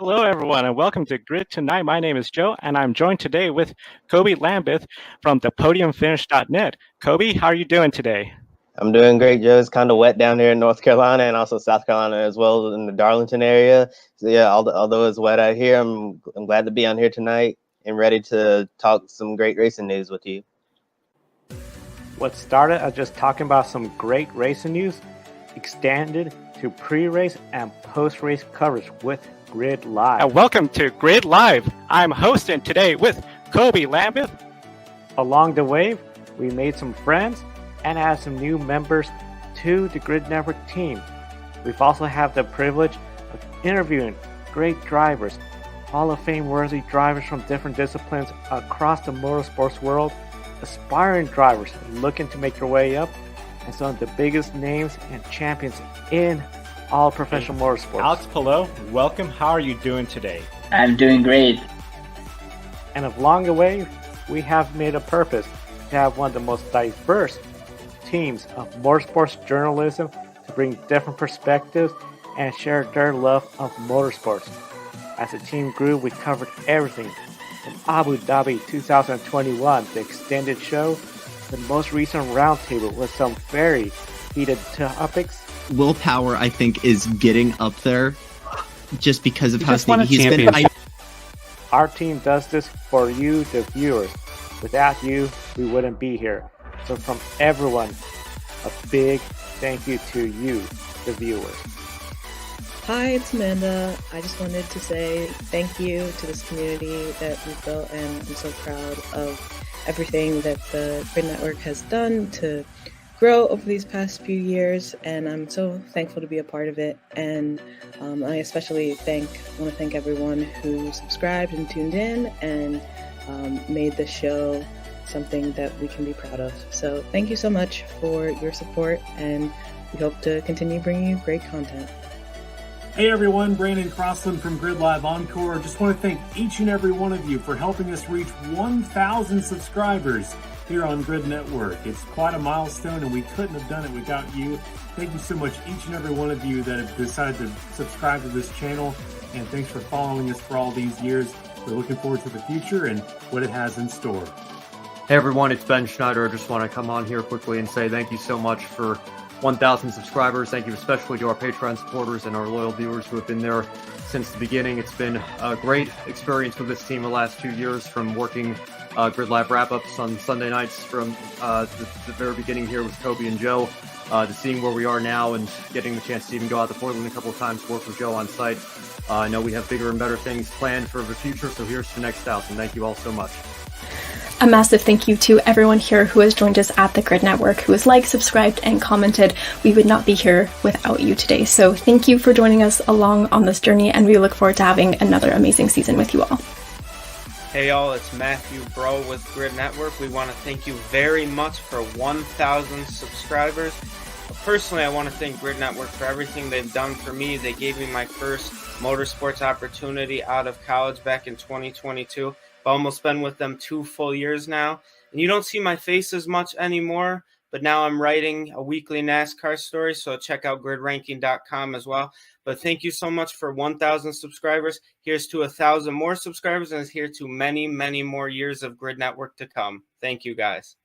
Hello, everyone, and welcome to Grid Tonight. My name is Joe, and I'm joined today with Kobe Lambeth from thepodiumfinish.net. Kobe, how are you doing today? I'm doing great, Joe. It's kind of wet down here in North Carolina and also South Carolina as well in the Darlington area. So yeah, although it's wet out here, I'm glad to be on here tonight and ready to talk some great racing news with you. What started as just talking about some great racing news extended to pre-race and post-race coverage with Grid Live. And welcome to Grid Live. I'm hosting today with Kobe Lambeth. Along the way, we made some friends and add some new members to the Grid Network team. We've also had the privilege of interviewing great drivers, Hall of Fame worthy drivers from different disciplines across the motorsports world, aspiring drivers looking to make their way up, and some of the biggest names and champions in all professional motorsports. Alex Pillow, welcome. How are you doing today? I'm doing great. And along the way, we have made a purpose to have one of the most diverse teams of motorsports journalism to bring different perspectives and share their love of motorsports. As the team grew, we covered everything from Abu Dhabi 2021, the extended show, the most recent roundtable with some very heated topics. Willpower, I think, is getting up there just because of how he's been. Our team does this for you, the viewers. Without you, we wouldn't be here. So from everyone, a big thank you to you, the viewers. Hi, it's Amanda. I just wanted to say thank you to this community that we've built, and I'm so proud of everything that the Grid Network has done to grow over these past few years, and I'm so thankful to be a part of it. And I especially want to thank everyone who subscribed and tuned in and made this show something that we can be proud of. So thank you so much for your support, and we hope to continue bringing you great content. Hey everyone, Brandon Crossland from Grid Live Encore. Just want to thank each and every one of you for helping us reach 1,000 subscribers here on Grid Network. It's quite a milestone, and we couldn't have done it without you. Thank you so much, each and every one of you that have decided to subscribe to this channel, and thanks for following us for all these years. We're looking forward to the future and what it has in store. Hey everyone, it's Ben Schneider. I just want to come on here quickly and say thank you so much for 1,000 subscribers. Thank you especially to our Patreon supporters and our loyal viewers who have been there since the beginning. It's been a great experience with this team the last 2 years, from working Grid Live wrap-ups on Sunday nights from the very beginning here with Kobe and Joe, to seeing where we are now and getting the chance to even go out to Portland a couple of times to work with Joe on site. I know we have bigger and better things planned for the future, so here's to the next 1,000. Thank you all so much. A massive thank you to everyone here who has joined us at the Grid Network, who has liked, subscribed, and commented. We would not be here without you today. So thank you for joining us along on this journey, and we look forward to having another amazing season with you all. Hey y'all, it's Matthew Bro with Grid Network. We want to thank you very much for 1,000 subscribers. Personally, I want to thank Grid Network for everything they've done for me. They gave me my first motorsports opportunity out of college back in 2022. I've almost been with them 2 full years now. And you don't see my face as much anymore, but now I'm writing a weekly NASCAR story, so check out gridranking.com as well. But thank you so much for 1,000 subscribers. Here's to 1,000 more subscribers, and here's to many, many more years of Grid Network to come. Thank you, guys.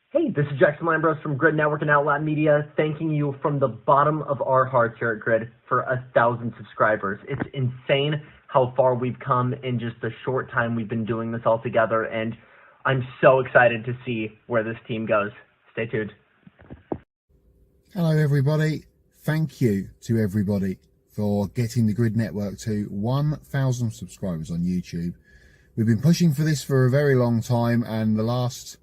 Hey, this is Jackson Lambros from Grid Network and Outlet Media, thanking you from the bottom of our hearts here at Grid for 1,000 subscribers. It's insane how far we've come in just the short time we've been doing this all together, and I'm so excited to see where this team goes. Stay tuned. Hello everybody. Thank you to everybody for getting the Grid Network to 1,000 subscribers on YouTube. We've been pushing for this for a very long time, and the last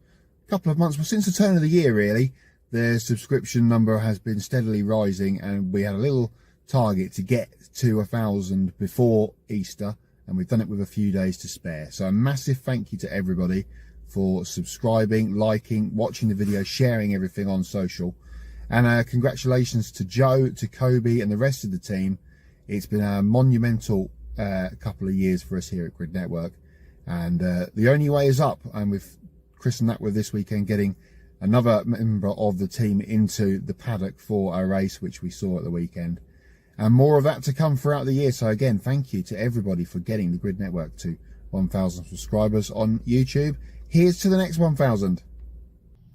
couple of months, well, since the turn of the year really, the subscription number has been steadily rising, and we had a little target to get to 1,000 before Easter, and we've done it with a few days to spare. So a massive thank you to everybody for subscribing, liking, watching the video, sharing everything on social, and congratulations to Joe, to Kobe, and the rest of the team. It's been a monumental couple of years for us here at Grid Network, and the only way is up, and we've christened that with this weekend getting another member of the team into the paddock for a race which we saw at the weekend. And more of that to come throughout the year. So again, thank you to everybody for getting the Grid Network to 1,000 subscribers on YouTube. Here's to the next 1,000.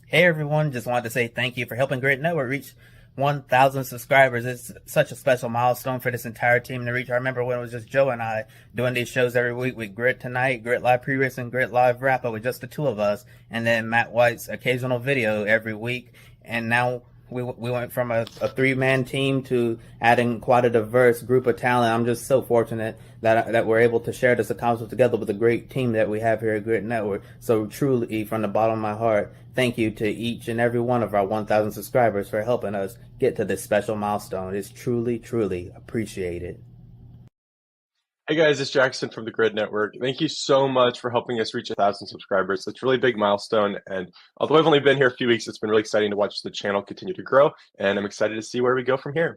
Hey everyone, just wanted to say thank you for helping Grid Network reach 1,000 subscribers. It's such a special milestone for this entire team to reach. I remember when it was just Joe and I doing these shows every week with Grid Tonight, Grid Live Pre-Race, and Grid Live Wrap-Up with just the two of us, and then Matt White's occasional video every week. And now we went from a three-man team to adding quite a diverse group of talent. I'm just so fortunate that we're able to share this accomplishment together with a great team that we have here at Grid Network. So truly, from the bottom of my heart, thank you to each and every one of our 1,000 subscribers for helping us get to this special milestone. It's truly, truly appreciated. Hey guys, it's Jackson from the Grid Network. Thank you so much for helping us reach 1,000 subscribers. It's a really big milestone, and although I've only been here a few weeks, it's been really exciting to watch the channel continue to grow, and I'm excited to see where we go from here.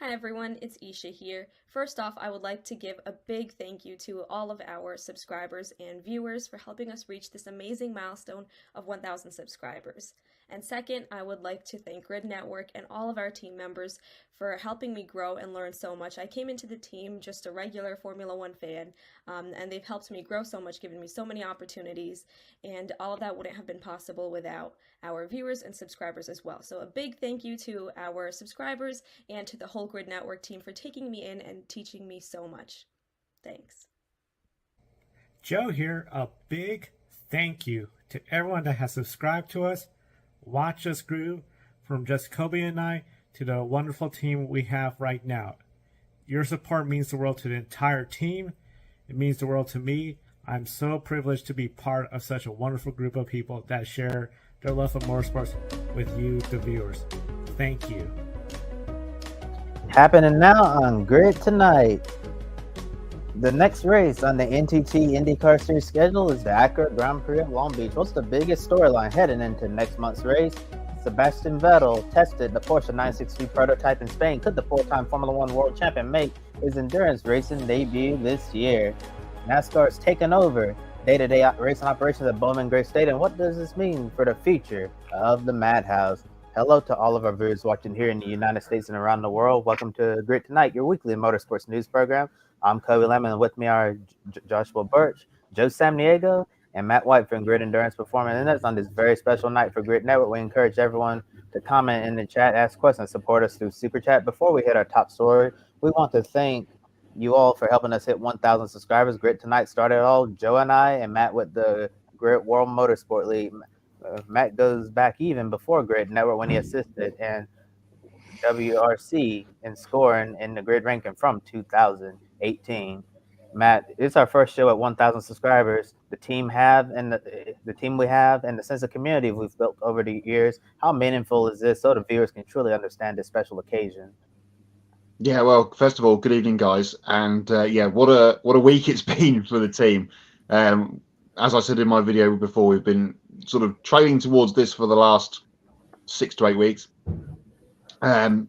Hi everyone, it's Isha here. First off, I would like to give a big thank you to all of our subscribers and viewers for helping us reach this amazing milestone of 1,000 subscribers. And second, I would like to thank Grid Network and all of our team members for helping me grow and learn so much. I came into the team just a regular Formula One fan, and they've helped me grow so much, given me so many opportunities, and all of that wouldn't have been possible without our viewers and subscribers as well. So a big thank you to our subscribers and to the whole Grid Network team for taking me in and teaching me so much. Thanks. Joe here. A big thank you to everyone that has subscribed to us, watched us grow from just Kobe and I to the wonderful team we have right now. Your support means the world to the entire team. It means the world to me. I'm so privileged to be part of such a wonderful group of people that share their love of motorsports with you, the viewers. Thank you. Happening now on Grid Tonight. The next race on the NTT IndyCar Series schedule is the Acura Grand Prix of Long Beach. What's the biggest storyline heading into next month's race? Sebastian Vettel tested the Porsche 963 prototype in Spain. Could the four-time Formula One world champion make his endurance racing debut this year? NASCAR is taking over day-to-day racing operations at Bowman Gray Stadium. What does this mean for the future of the Madhouse? Hello to all of our viewers watching here in the United States and around the world. Welcome to Grid Tonight, your weekly motorsports news program. I'm Kobe Lemon, and with me are Joshua Birch, Joe Samniego, and Matt White from Grid Endurance Performance. And that's on this very special night for Grid Network. We encourage everyone to comment in the chat, ask questions, support us through Super Chat. Before we hit our top story, we want to thank you all for helping us hit 1,000 subscribers. Grid Tonight started it all. Joe and I, and Matt with the Grid World Motorsport League. Matt goes back even before Grid Network when he assisted in WRC in scoring in the grid ranking from 2018. Matt, it's our first show at 1,000 subscribers. The team we have and the sense of community we've built over the years. How meaningful is this so the viewers can truly understand this special occasion? Yeah, well, first of all, good evening, guys, and what a week it's been for the team. As I said in my video before, we've been sort of training towards this for the last 6 to 8 weeks, and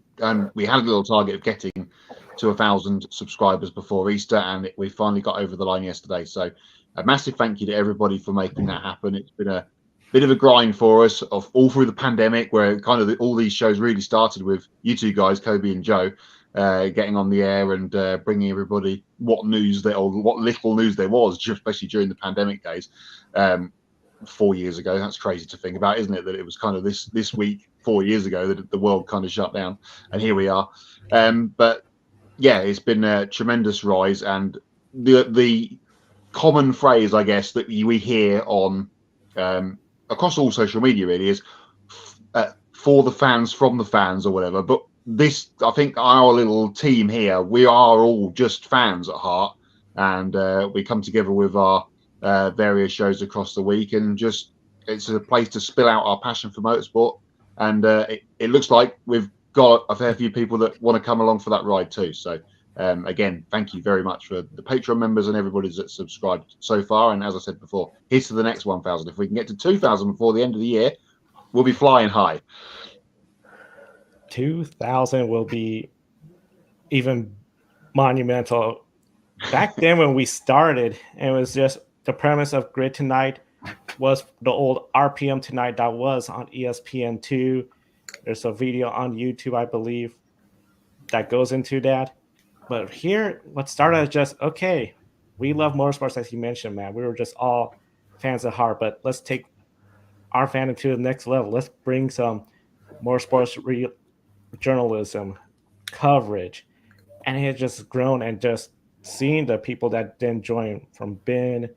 we had a little target of getting to 1,000 subscribers before Easter, and we finally got over the line yesterday. So a massive thank you to everybody for making that happen. It's been a bit of a grind for us all through the pandemic, where kind of all these shows really started with you two guys, Kobe and Joe, getting on the air and bringing everybody what little news there was, especially during the pandemic days 4 years ago. That's crazy to think about, isn't it? That it was kind of this week 4 years ago that the world kind of shut down, and here we are. But yeah, it's been a tremendous rise, and the common phrase, I guess, that we hear on across all social media really is for the fans, from the fans, or whatever. But this, I think, our little team here, we are all just fans at heart, and we come together with our various shows across the week, and just it's a place to spill out our passion for motorsport. And it looks like we've got a fair few people that want to come along for that ride too. So again, thank you very much for the Patreon members and everybody that's subscribed so far. And as I said before, here's to the next 1,000. If we can get to 2,000 before the end of the year, we'll be flying high. 2,000 will be even monumental. Back then when we started, it was just the premise of Grid Tonight was the old RPM Tonight that was on ESPN2. There's a video on YouTube, I believe. that goes into that. But here, what started as just, okay, we love motorsports, as you mentioned, man. We were just all fans at heart, but let's take our fandom to the next level. Let's bring some motorsports journalism, coverage. And it has just grown, and just seeing the people that then join from Ben.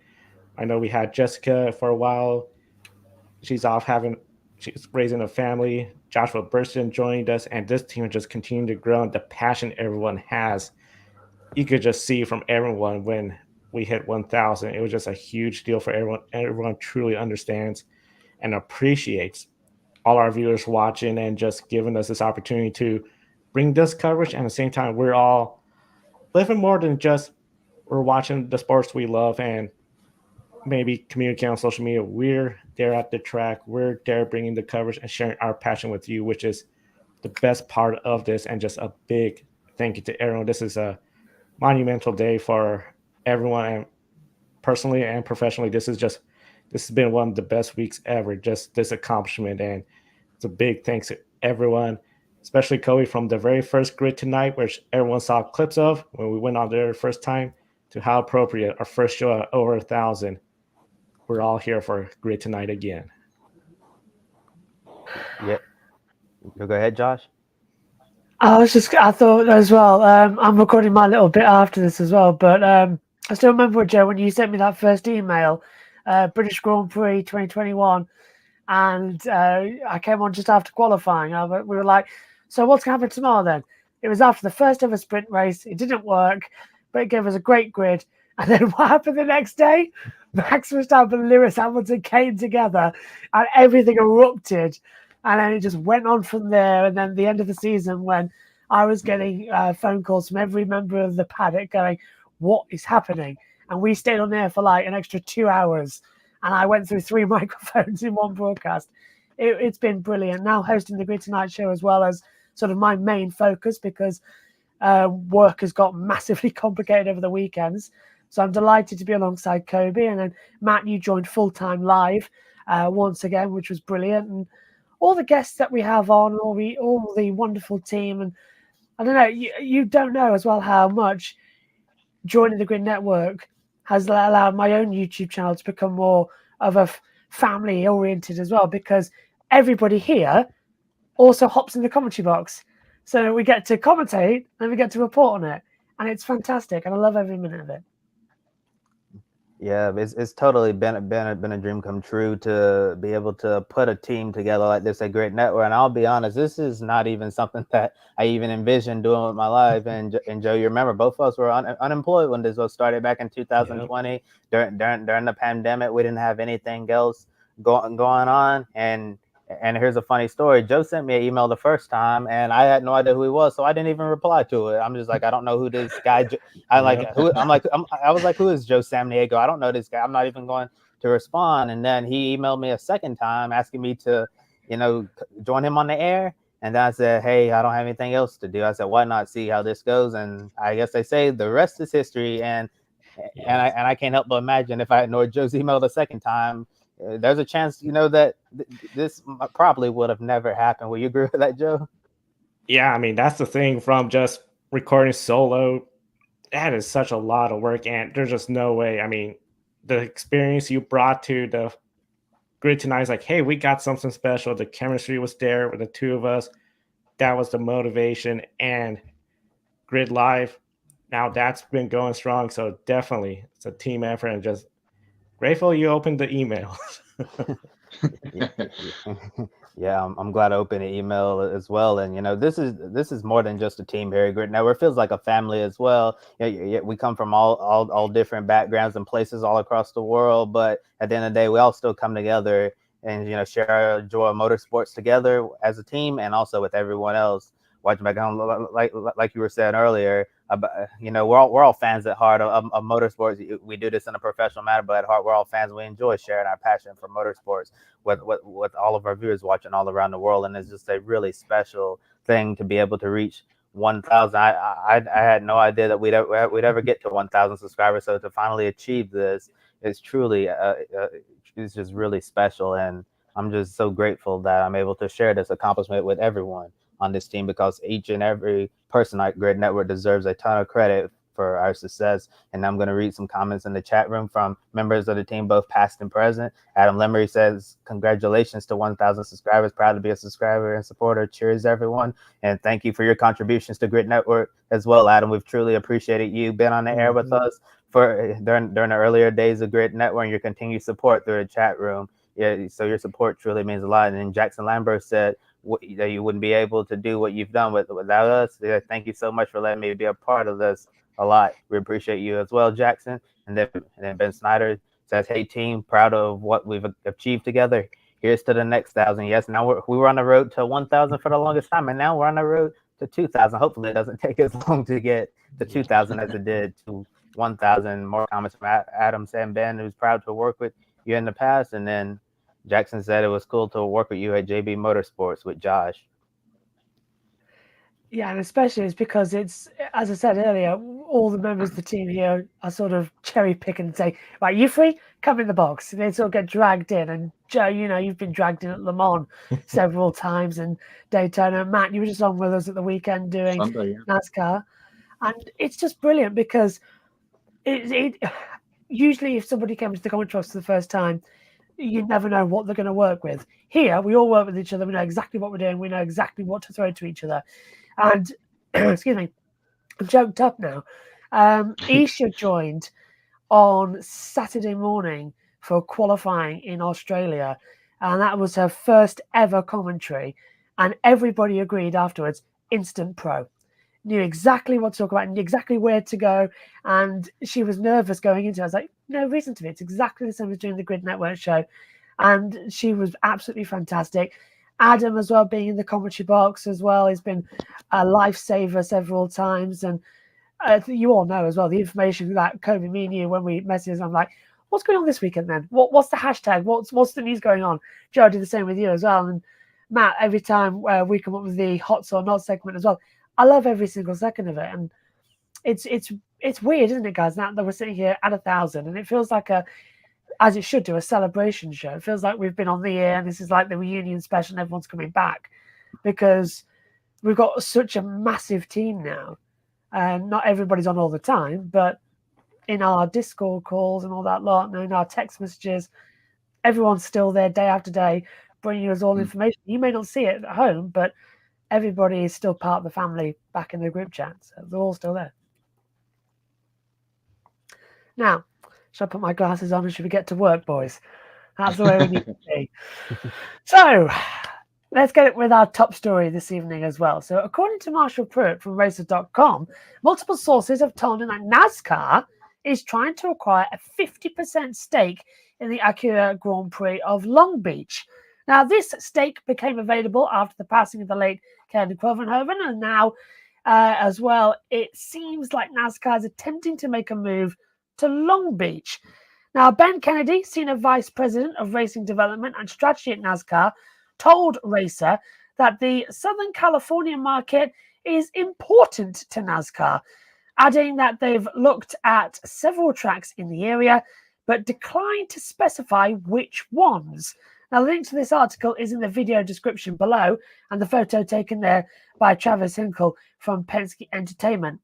I know we had Jessica for a while. She's raising a family. Joshua Burston joined us, and this team just continued to grow, and the passion everyone has. You could just see from everyone when we hit 1,000. It was just a huge deal for everyone. Everyone truly understands and appreciates all our viewers watching and just giving us this opportunity to bring this coverage. And at the same time, we're all living more than just we're watching the sports we love and maybe communicating on social media. We're there at the track. We're there bringing the coverage and sharing our passion with you, which is the best part of this. And just a big thank you to everyone. This is a monumental day for everyone, and personally and professionally, this has been one of the best weeks ever. Just this accomplishment, and it's a big thanks to everyone, especially Kobe, from the very first grid tonight, which everyone saw clips of when we went on there the first time, to how appropriate our first show at over 1,000. We're all here for grid tonight again. Yeah, go ahead, Josh. I thought as well, I'm recording my little bit after this as well, but I still remember, Joe, when you sent me that first email, British Grand Prix 2021, and I came on just after qualifying. We were like, so what's going to happen tomorrow then? It was after the first ever sprint race. It didn't work, but it gave us a great grid. And then what happened the next day? Max Verstappen and Lewis Hamilton came together and everything erupted. And then it just went on from there. And then the end of the season, when I was getting phone calls from every member of the paddock going, what is happening? And we stayed on there for like an extra 2 hours. And I went through 3 microphones in one broadcast. It's been brilliant. Now hosting the Grid Tonight show as well as sort of my main focus, because work has got massively complicated over the weekends. So I'm delighted to be alongside Kobe. And then Matt, you joined full-time live once again, which was brilliant. And all the guests that we have on, all the wonderful team. And I don't know, you don't know as well how much joining the Grid Network has allowed my own YouTube channel to become more of a family oriented as well, because everybody here also hops in the commentary box. So we get to commentate and we get to report on it. And it's fantastic. And I love every minute of it. Yeah, it's totally been a dream come true to be able to put a team together like this at Grid Network. And I'll be honest, this is not even something that I even envisioned doing with my life. And Joe, you remember both of us were unemployed when this was started back in 2020. Yep. During the pandemic, we didn't have anything else going on. And here's a funny story. Joe sent me an email the first time, and I had no idea who he was, so I didn't even reply to it. I'm just like, I don't know who this guy. I was like, who is Joe Samniego? I don't know this guy. I'm not even going to respond. And then he emailed me a second time asking me to, join him on the air. And then I said, hey, I don't have anything else to do. I said, why not see how this goes? And I guess they say the rest is history. And I can't help but imagine if I ignored Joe's email the second time, there's a chance, that this probably would have never happened. Will you agree with that, Joe? Yeah, I mean, that's the thing from just recording solo. That is such a lot of work, and there's just no way. I mean, the experience you brought to the Grid Tonight is like, hey, we got something special. The chemistry was there with the two of us. That was the motivation. And Grid Live, now that's been going strong. So definitely, it's a team effort, and just grateful you opened the email. Yeah, I'm glad I opened the email as well. And this is more than just a team here at Grid Network. It feels like a family as well. We come from all different backgrounds and places all across the world, but at the end of the day, we all still come together and share our joy of motorsports together as a team, and also with everyone else watching back home. Like you were saying earlier, we're all fans at heart of motorsports. We do this in a professional manner, but at heart, we're all fans. We enjoy sharing our passion for motorsports with all of our viewers watching all around the world. And it's just a really special thing to be able to reach 1,000. I had no idea that we'd ever get to 1,000 subscribers. So to finally achieve this is truly, it's just really special. And I'm just so grateful that I'm able to share this accomplishment with everyone. on this team, because each and every person at Grid Network deserves a ton of credit for our success. And I'm going to read some comments in the chat room from members of the team, both past and present. Adam Lemery says, congratulations to 1,000 subscribers. Proud to be a subscriber and supporter. Cheers, everyone. And thank you for your contributions to Grid Network as well, Adam. We've truly appreciated you being on the air with us for during the earlier days of Grid Network, and your continued support through the chat room. Yeah, so your support truly means a lot. And then Jackson Lambert said that you wouldn't be able to do what you've done without us. Yeah, thank you so much for letting me be a part of this a lot. We appreciate you as well, Jackson. And then Ben Snyder says, hey, team, proud of what we've achieved together. Here's to the next 1,000. Yes, now we were on the road to 1,000 for the longest time, and now we're on the road to 2,000. Hopefully it doesn't take as long to get to 2,000 as it did to 1,000. More comments from Adam saying, Ben, who's proud to work with you in the past. And then Jackson said it was cool to work with you at JB Motorsports with Josh. Yeah, and especially it's because it's, as I said earlier, all the members of the team here are sort of cherry picking and say, right, you free? Come in the box. And they sort of get dragged in. And Joe, you know, you've been dragged in at Le Mans several times, and Daytona. Matt, you were just on with us at the weekend doing Sunday, yeah. NASCAR. And it's just brilliant because it usually if somebody comes to the commentary box for the first time, you never know what they're going to work with. Here, we all work with each other. We know exactly what we're doing. We know exactly what to throw to each other. And, excuse me, I'm choked up now. Isha joined on Saturday morning for qualifying in Australia. And that was her first ever commentary. And everybody agreed afterwards, instant pro. Knew exactly what to talk about, knew exactly where to go. And she was nervous going into it. I was like, no reason to be. It's exactly the same as doing the Grid Network show. And she was absolutely fantastic. Adam as well, being in the commentary box as well, has been a lifesaver several times. And you all know as well, the information that Kobe, me and you, when we messaged, I'm like, what's going on this weekend then? What's the hashtag? What's the news going on? Joe, I did the same with you as well. And Matt, every time we come up with the Hots or Not segment as well, I love every single second of it. And it's weird, isn't it, guys, now that we're sitting here at 1,000, and it feels like as it should do, a celebration show. It feels like we've been on the air and this is like the reunion special and everyone's coming back, because we've got such a massive team now. And not everybody's on all the time, but in our Discord calls and all that lot, and in our text messages, everyone's still there day after day, bringing us all information. You may not see it at home, but everybody is still part of the family back in the group chat. So they're all still there. Now, should I put my glasses on and should we get to work, boys? That's the way we need to be. So, let's get it with our top story this evening as well. So, according to Marshall Pruett from Racers.com, multiple sources have told him that NASCAR is trying to acquire a 50% stake in the Acura Grand Prix of Long Beach. Now, this stake became available after the passing of the late Ken Krovenhoven, and now, as well, it seems like NASCAR is attempting to make a move to Long Beach. Now, Ben Kennedy, Senior Vice President of Racing Development and Strategy at NASCAR, told Racer that the Southern California market is important to NASCAR, adding that they've looked at several tracks in the area, but declined to specify which ones. Now, the link to this article is in the video description below, and the photo taken there by Travis Hinkle from Penske Entertainment.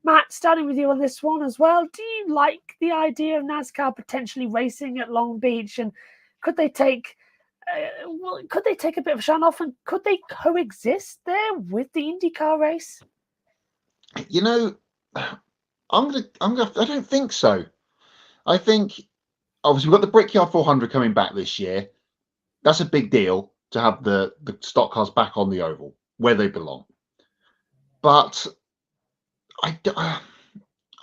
Matt, starting with you on this one as well, do you like the idea of NASCAR potentially racing at Long Beach, and could they take a bit of a shine off, and could they coexist there with the IndyCar race? You know, I don't think so. I think obviously we've got the Brickyard 400 coming back this year. That's a big deal to have the stock cars back on the oval where they belong. But I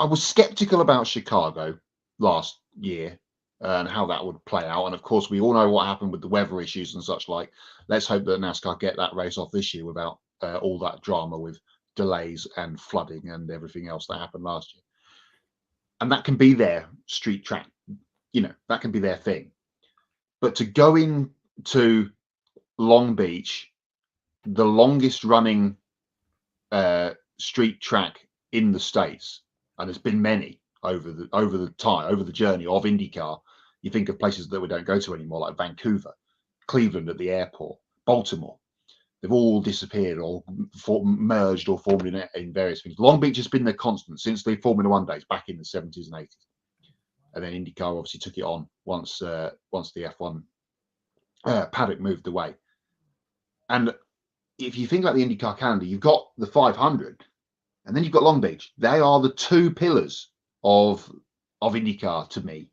was skeptical about Chicago last year and how that would play out. And of course, we all know what happened with the weather issues and such like. Let's hope that NASCAR get that race off this year without all that drama with delays and flooding and everything else that happened last year. And that can be their street track, that can be their thing. But to go into Long Beach, the longest running street track in the States, and there's been many over the journey of IndyCar. You think of places that we don't go to anymore, like Vancouver, Cleveland at the airport, Baltimore. They've all disappeared or merged or formed in various things. Long Beach has been the constant since the Formula One days back in the 70s and 80s. And then IndyCar obviously took it on once the F1 paddock moved away. And if you think about the IndyCar calendar, you've got the 500 and then you've got Long Beach. They are the two pillars of IndyCar to me.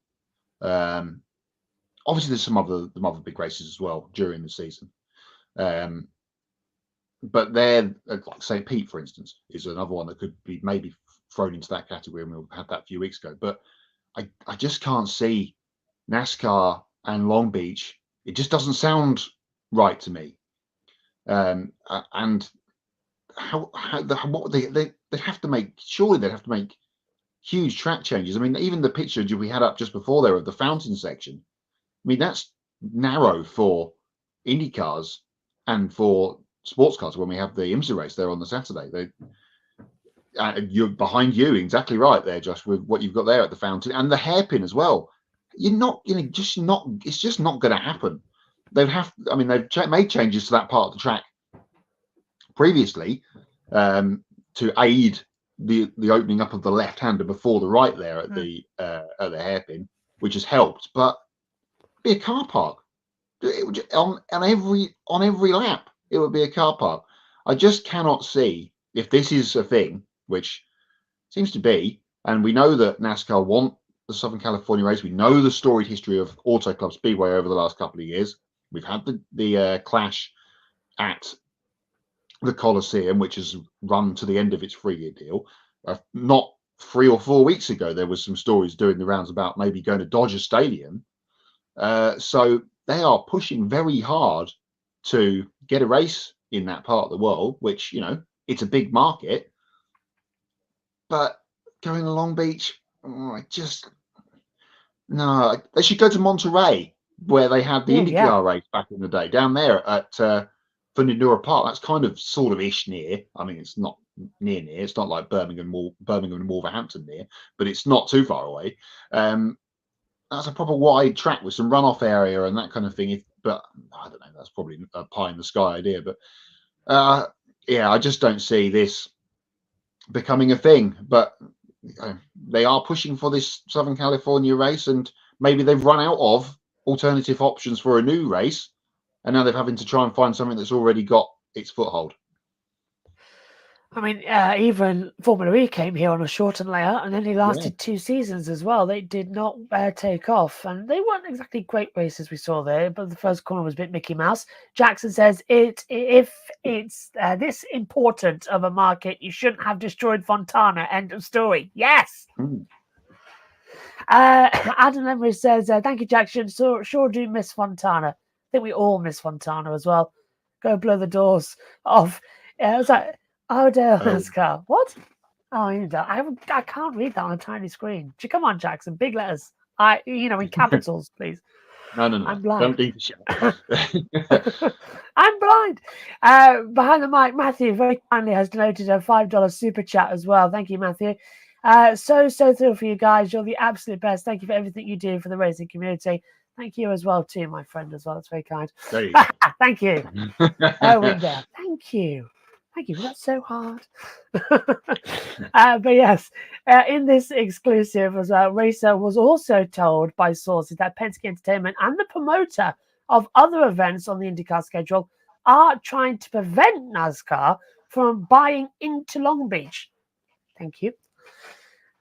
Obviously, there's some other big races as well during the season. But they're like St. Pete, for instance, is another one that could be maybe thrown into that category, and we had that a few weeks ago. But I just can't see NASCAR and Long Beach. It just doesn't sound right to me. And what they have to make, surely they'd have to make huge track changes. I mean, even the picture we had up just before there of the fountain section, I mean, that's narrow for Indy cars and for sports cars when we have the IMSA race there on the Saturday. You're behind you, exactly right there, Josh, with what you've got there at the fountain and the hairpin as well. It's just not going to happen. They've made changes to that part of the track previously to aid the opening up of the left-hander before the right there at the hairpin, which has helped. But be a car park on every lap. It would be a car park. I just cannot see, if this is a thing, which seems to be, and we know that NASCAR want the Southern California race. We know the storied history of Auto Club Speedway over the last couple of years. We've had the clash at the Coliseum, which has run to the end of its 3-year deal. Not 3 or 4 weeks ago, there was some stories doing the rounds about maybe going to Dodger Stadium. So they are pushing very hard to get a race in that part of the world, which, it's a big market. But going to Long Beach, no. They should go to Monterey, where they had the IndyCar race back in the day, down there at Fundidora Park. That's kind of sort of ish near. I mean, it's not near. It's not like Birmingham and Wolverhampton near, but it's not too far away. That's a proper wide track with some runoff area and that kind of thing. But I don't know. That's probably a pie in the sky idea. But I just don't see this becoming a thing. But they are pushing for this Southern California race, and maybe they've run out of alternative options for a new race, and now they're having to try and find something that's already got its foothold. I mean, even Formula E came here on a shortened layout, and then he lasted 2 seasons as well. They did not take off, and they weren't exactly great races we saw there, but the first corner was a bit Mickey Mouse. Jackson says, if it's this important of a market, you shouldn't have destroyed Fontana. End of story. Yes! Adam Emery says, thank you, Jackson. Sure do miss Fontana. I think we all miss Fontana as well. Go blow the doors off. I was like, Odell NASCAR. What? Oh, you don't. I can't read that on a tiny screen. Come on, Jackson. Big letters. In capitals, please. No. I'm blind. Don't do the show. I'm blind. Behind the mic, Matthew very kindly has donated a $5 super chat as well. Thank you, Matthew. So thrilled for you guys. You're the absolute best. Thank you for everything you do for the racing community. Thank you as well, too, my friend, as well. That's very kind. There you go. Thank you. Winger. Thank you. Thank you. That's so hard. But yes, in this exclusive, as Racer was also told by sources that Penske Entertainment and the promoter of other events on the IndyCar schedule are trying to prevent NASCAR from buying into Long Beach. Thank you.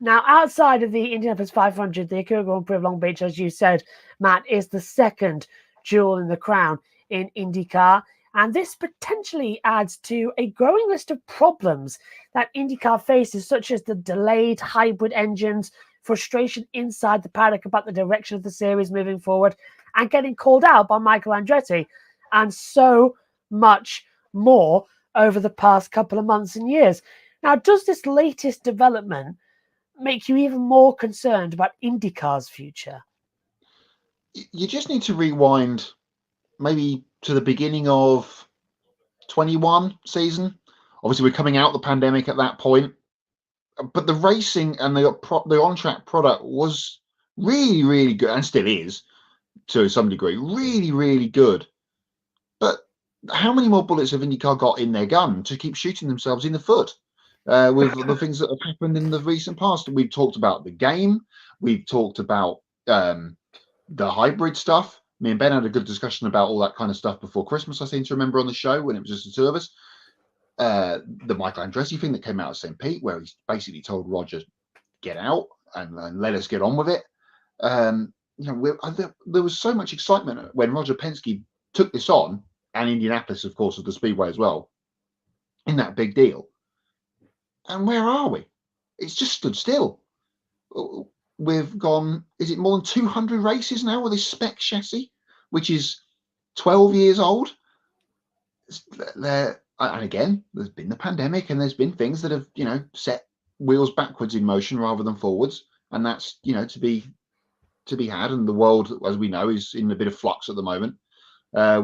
Now, outside of the Indianapolis 500, the Acura Grand Prix of Long Beach, as you said, Matt, is the second jewel in the crown in IndyCar. And this potentially adds to a growing list of problems that IndyCar faces, such as the delayed hybrid engines, frustration inside the paddock about the direction of the series moving forward, and getting called out by Michael Andretti, and so much more over the past couple of months and years. Now, does this latest development make you even more concerned about IndyCar's future? You just need to rewind maybe to the beginning of 21 season. Obviously, we're coming out of the pandemic at that point, but the racing and the on-track product was really, really good, and still is to some degree, really, really good. But how many more bullets have IndyCar got in their gun to keep shooting themselves in the foot with the things that have happened in the recent past? We've talked about the game. We've talked about the hybrid stuff. Me and Ben had a good discussion about all that kind of stuff before Christmas, I seem to remember, on the show when it was just the two of us. The Michael Andretti thing that came out of St. Pete, where he basically told Roger, get out and let us get on with it. There was so much excitement when Roger Penske took this on, and Indianapolis, of course, was the speedway as well, in that big deal. And where are we? It's just stood still. We've gone, is it more than 200 races now with this spec chassis, which is 12 years old? And again, there's been the pandemic, and there's been things that have, set wheels backwards in motion rather than forwards. And that's, to be had. And the world, as we know, is in a bit of flux at the moment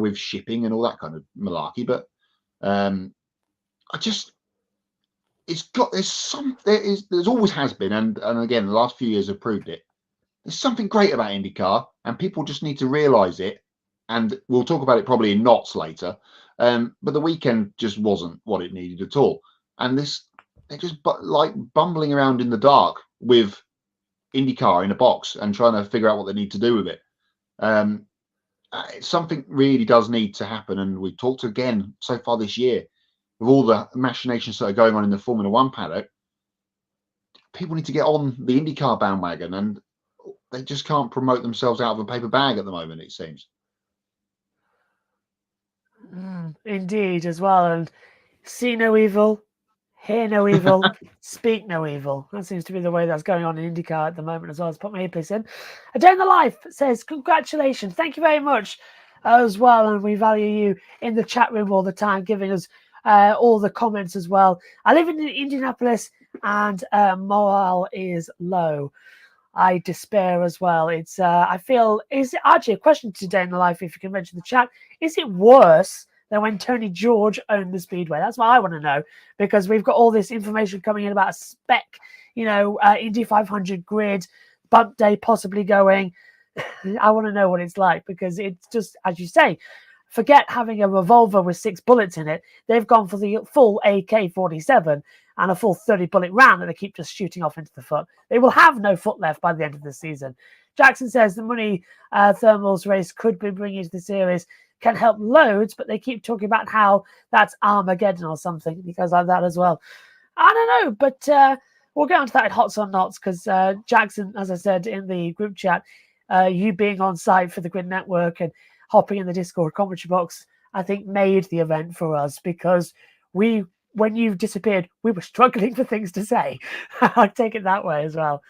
with shipping and all that kind of malarkey. But there's always has been, and again, the last few years have proved it. There's something great about IndyCar, and people just need to realize it. And we'll talk about it probably in knots later. But the weekend just wasn't what it needed at all. And they're just like bumbling around in the dark with IndyCar in a box and trying to figure out what they need to do with it. Something really does need to happen. And we've talked again so far this year with all the machinations that are going on in the Formula One paddock. People need to get on the IndyCar bandwagon, and they just can't promote themselves out of a paper bag at the moment, it seems. Indeed, as well. And see no evil, hear no evil, speak no evil. That seems to be the way that's going on in IndyCar at the moment as well. Let's put my earpiece in. A Day in the Life says, congratulations. Thank you very much as well. And we value you in the chat room all the time, giving us all the comments as well. I live in Indianapolis, and morale is low. I despair as well. It's I feel, is it actually a question today in the life, if you can mention the chat, is it worse than when Tony George owned the speedway? That's what I want to know, because we've got all this information coming in about a spec, Indy 500 grid, bump day possibly going. I want to know what it's like, because it's just, as you say, forget having a revolver with 6 bullets in it. They've gone for the full AK-47 and a full 30-bullet round that they keep just shooting off into the foot. They will have no foot left by the end of the season. Jackson says the money Thermals race could be bringing to the series can help loads, but they keep talking about how that's Armageddon or something. He goes like that as well. I don't know, but we'll get onto that in Hots or Nots, because Jackson, as I said in the group chat, you being on site for the Grid Network and hopping in the Discord commentary box, I think made the event for us, because when you disappeared, we were struggling for things to say. I'll take it that way as well.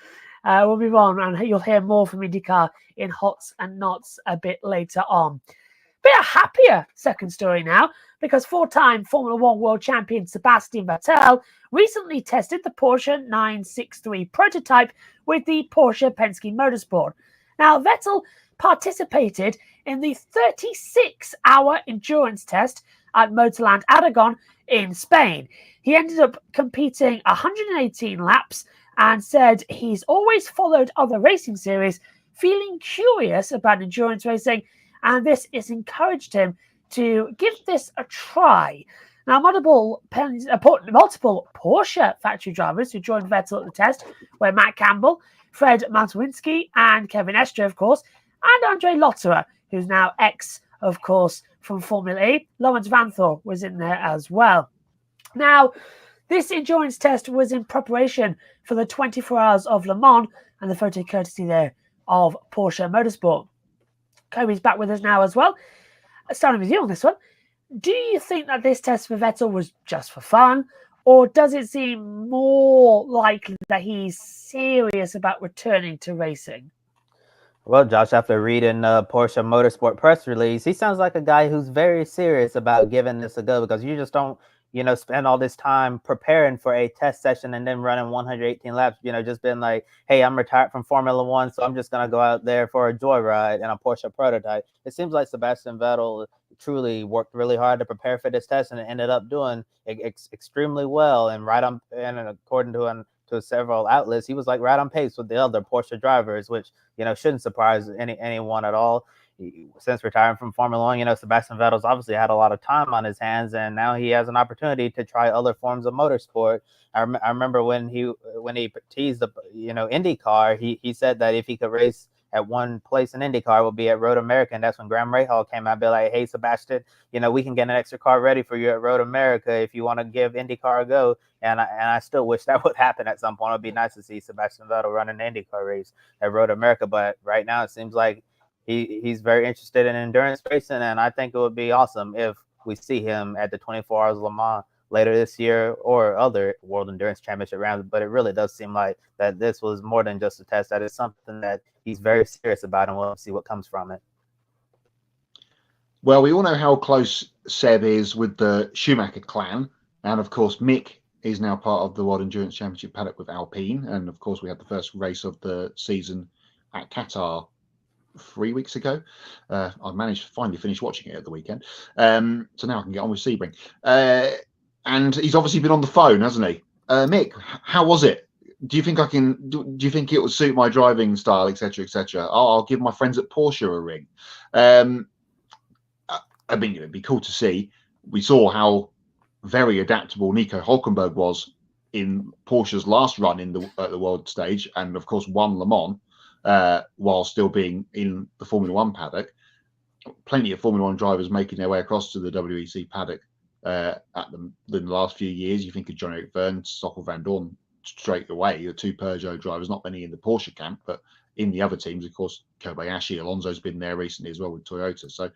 We'll move on, and you'll hear more from IndyCar in Hots and Nots a bit later on. Bit of happier second story now, because 4-time Formula One world champion Sebastian Vettel recently tested the Porsche 963 prototype with the Porsche Penske Motorsport. Now, Vettel participated in the 36-hour endurance test at Motorland Aragon in Spain. He ended up competing 118 laps and said he's always followed other racing series, feeling curious about endurance racing, and this has encouraged him to give this a try. Now, multiple Porsche factory drivers who joined Vettel at the test were Matt Campbell, Fred Matuszynski, and Kevin Estre, of course, and Andre Lotterer, who's now of course, from Formula E. Lawrence Vanthoor was in there as well. Now, this endurance test was in preparation for the 24 Hours of Le Mans, and the photo courtesy there of Porsche Motorsport. Kobe's back with us now as well. Starting with you on this one. Do you think that this test for Vettel was just for fun, or does it seem more likely that he's serious about returning to racing? Well, Josh, after reading Porsche Motorsport press release, he sounds like a guy who's very serious about giving this a go, because you just don't, spend all this time preparing for a test session and then running 118 laps, just being like, hey, I'm retired from Formula One, so I'm just going to go out there for a joyride in a Porsche prototype. It seems like Sebastian Vettel truly worked really hard to prepare for this test, and it ended up doing extremely well. And according to several outlets, he was like right on pace with the other Porsche drivers, which shouldn't surprise anyone at all. since retiring from Formula One, Sebastian Vettel's obviously had a lot of time on his hands, and now he has an opportunity to try other forms of motorsport. I remember when he teased the IndyCar, he said that if he could race at one place in IndyCar, will be at Road America, and that's when Graham Rahal came out and be like, "Hey, Sebastian, we can get an extra car ready for you at Road America if you want to give IndyCar a go." And I still wish that would happen at some point. It'd be nice to see Sebastian Vettel run an IndyCar race at Road America, but right now it seems like he's very interested in endurance racing, and I think it would be awesome if we see him at the 24 Hours of Le Mans later this year or other World Endurance Championship rounds. But it really does seem like that this was more than just a test. That is something that he's very serious about, and we'll see what comes from it. Well, we all know how close Seb is with the Schumacher clan, and of course Mick is now part of the World Endurance Championship paddock with Alpine, and of course we had the first race of the season at Qatar 3 weeks ago. I managed to finally finish watching it at the weekend, so now I can get on with Sebring. And he's obviously been on the phone, hasn't he? Mick, how was it? Do you think I can? Do you think it will suit my driving style, etc., etc.? I'll give my friends at Porsche a ring. I mean, it'd be cool to see. We saw how very adaptable Nico Hülkenberg was in Porsche's last run at the world stage, and of course won Le Mans while still being in the Formula One paddock. Plenty of Formula One drivers making their way across to the WEC paddock in the last few years. You think of John-Eric Verne, Stoffel Van Dorn straight away, the two Peugeot drivers, not many in the Porsche camp, but in the other teams, of course, Kobayashi, Alonso's been there recently as well with Toyota. So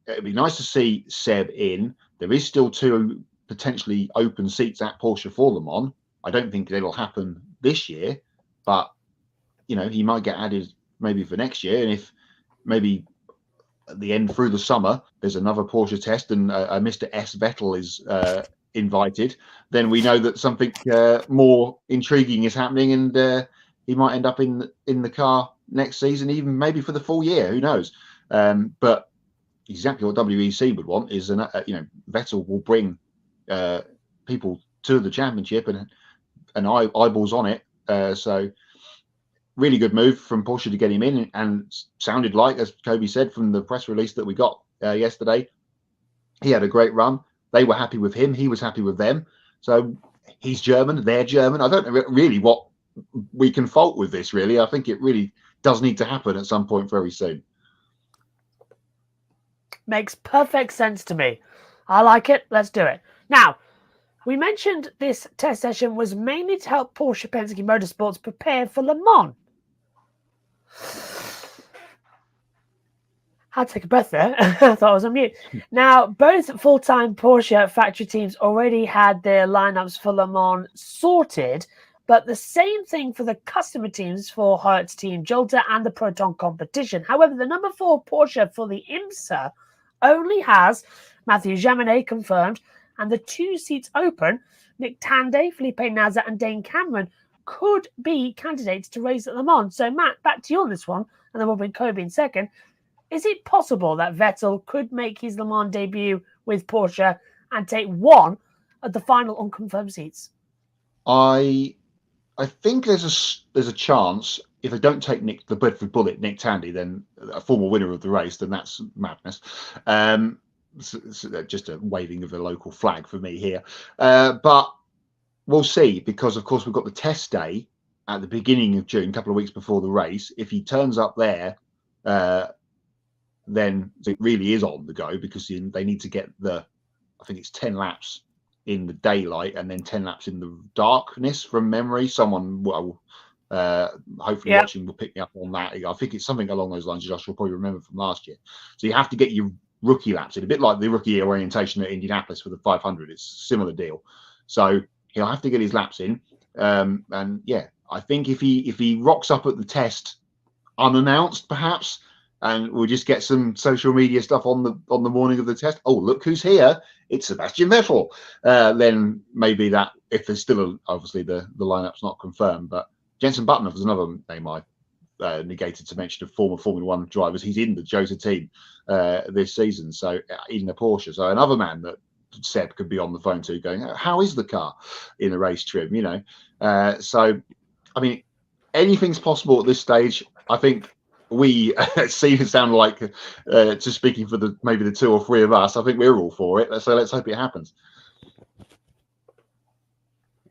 it'd be nice to see Seb in. There is still 2 potentially open seats at Porsche for Le Mans. I don't think it'll happen this year, but he might get added maybe for next year. And if maybe at the end through the summer there's another Porsche test and Mr. S. Vettel is invited, then we know that something more intriguing is happening, and he might end up in the car next season, even maybe for the full year. Who knows? But exactly what WEC would want is Vettel will bring people to the championship and eyeballs on it. So really good move from Porsche to get him in, and sounded like, as Kobe said from the press release that we got yesterday, he had a great run. They were happy with him. He was happy with them. So he's German. They're German. I don't know really what we can fault with this, really. I think it really does need to happen at some point very soon. Makes perfect sense to me. I like it. Let's do it. Now, we mentioned this test session was mainly to help Porsche Penske Motorsports prepare for Le Mans. I had to take a breath there. I thought I was on mute. Now, both full-time Porsche factory teams already had their lineups for Le Mans sorted, but the same thing for the customer teams for Hertz Team Jolter and the Proton competition. However, the number 4 Porsche for the IMSA only has Mathieu Jaminet confirmed, and the 2 seats open. Nick Tanday, Felipe Nasr, and Dane Cameron could be candidates to race at Le Mans. So, Matt, back to you on this one, and then we'll bring Kobe in second. Is it possible that Vettel could make his Le Mans debut with Porsche and take one of the final unconfirmed seats? I think there's a chance. If they don't take the Bedford Bullet, Nick Tandy, then a former winner of the race, then that's madness. So just a waving of a local flag for me here. But we'll see, because, of course, we've got the test day at the beginning of June, a couple of weeks before the race. If he turns up there, then it really is on the go, because they need to get I think it's 10 laps in the daylight and then 10 laps in the darkness from memory. Someone will hopefully watching will pick me up on that. I think it's something along those lines, Josh will probably remember from last year. So you have to get your rookie laps in, a bit like the rookie orientation at Indianapolis for the 500. It's a similar deal. So he'll have to get his laps in. And yeah, I think if he rocks up at the test unannounced, perhaps, and we'll just get some social media stuff on the morning of the test. Oh, look who's here! It's Sebastian Vettel. Then maybe that, if there's still obviously the lineup's not confirmed, but Jenson Button was another name I negated to mention, of former Formula One drivers. He's in the Jota team this season, so in the Porsche. So another man that Seb could be on the phone to, going, how is the car in a race trim? So I mean, anything's possible at this stage. I think we sound like just speaking for maybe the two or three of us. I think we're all for it. So let's hope it happens.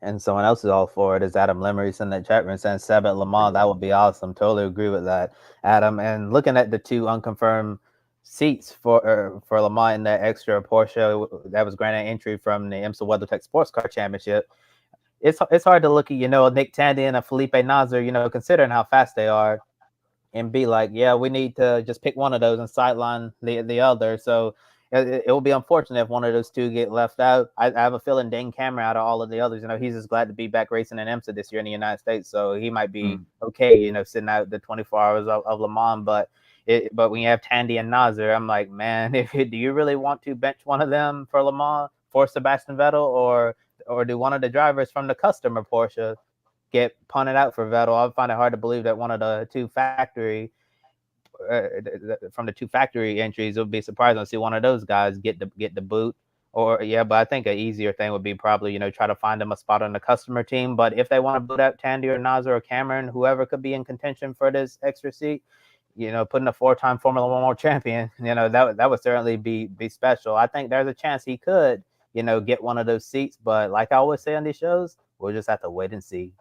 And someone else is all for it is Adam Limmery in the chat room saying Seb at Le Mans. That would be awesome. Totally agree with that, Adam. And looking at the two unconfirmed seats for Le Mans in that extra Porsche that was granted entry from the IMSA WeatherTech Sports Car Championship, it's hard to look at, Nick Tandy and a Felipe Nasr, considering how fast they are, and be like, yeah, we need to just pick one of those and sideline the other. So it will be unfortunate if one of those two get left out. I have a feeling Dane Cameron, out of all of the others, he's just glad to be back racing in IMSA this year in the United States. So he might be okay, sitting out the 24 hours of Le Mans. But when you have Tandy and Nasr, I'm like, man, do you really want to bench one of them for Le Mans for Sebastian Vettel, or do one of the drivers from the customer Porsche get punted out for Vettel? I find it hard to believe that one of the two factory entries, it would be surprising to see one of those guys get the boot. But I think an easier thing would be probably try to find them a spot on the customer team. But if they want to boot out Tandy or Nasr or Cameron, whoever could be in contention for this extra seat, putting a 4-time Formula One world champion, that would certainly be special. I think there's a chance he could get one of those seats, but like I always say on these shows, we'll just have to wait and see.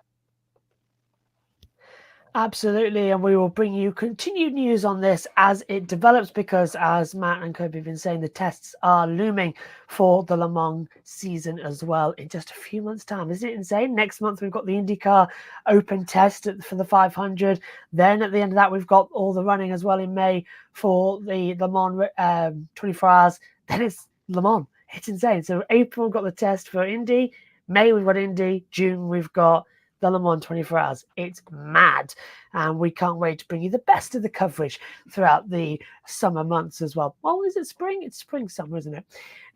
Absolutely, and we will bring you continued news on this as it develops, because as Matt and Kobe have been saying, the tests are looming for the Le Mans season as well in just a few months' time. Isn't it insane? Next month we've got the IndyCar Open test for the 500. Then at the end of that we've got all the running as well in May for the Le Mans 24 hours. Then it's Le Mans. It's insane. So April we've got the test for Indy. May we've got Indy. June we've got the Le Mans 24 hours. It's mad, and we can't wait to bring you the best of the coverage throughout the summer months as well. Well, is it spring? It's spring summer, isn't it?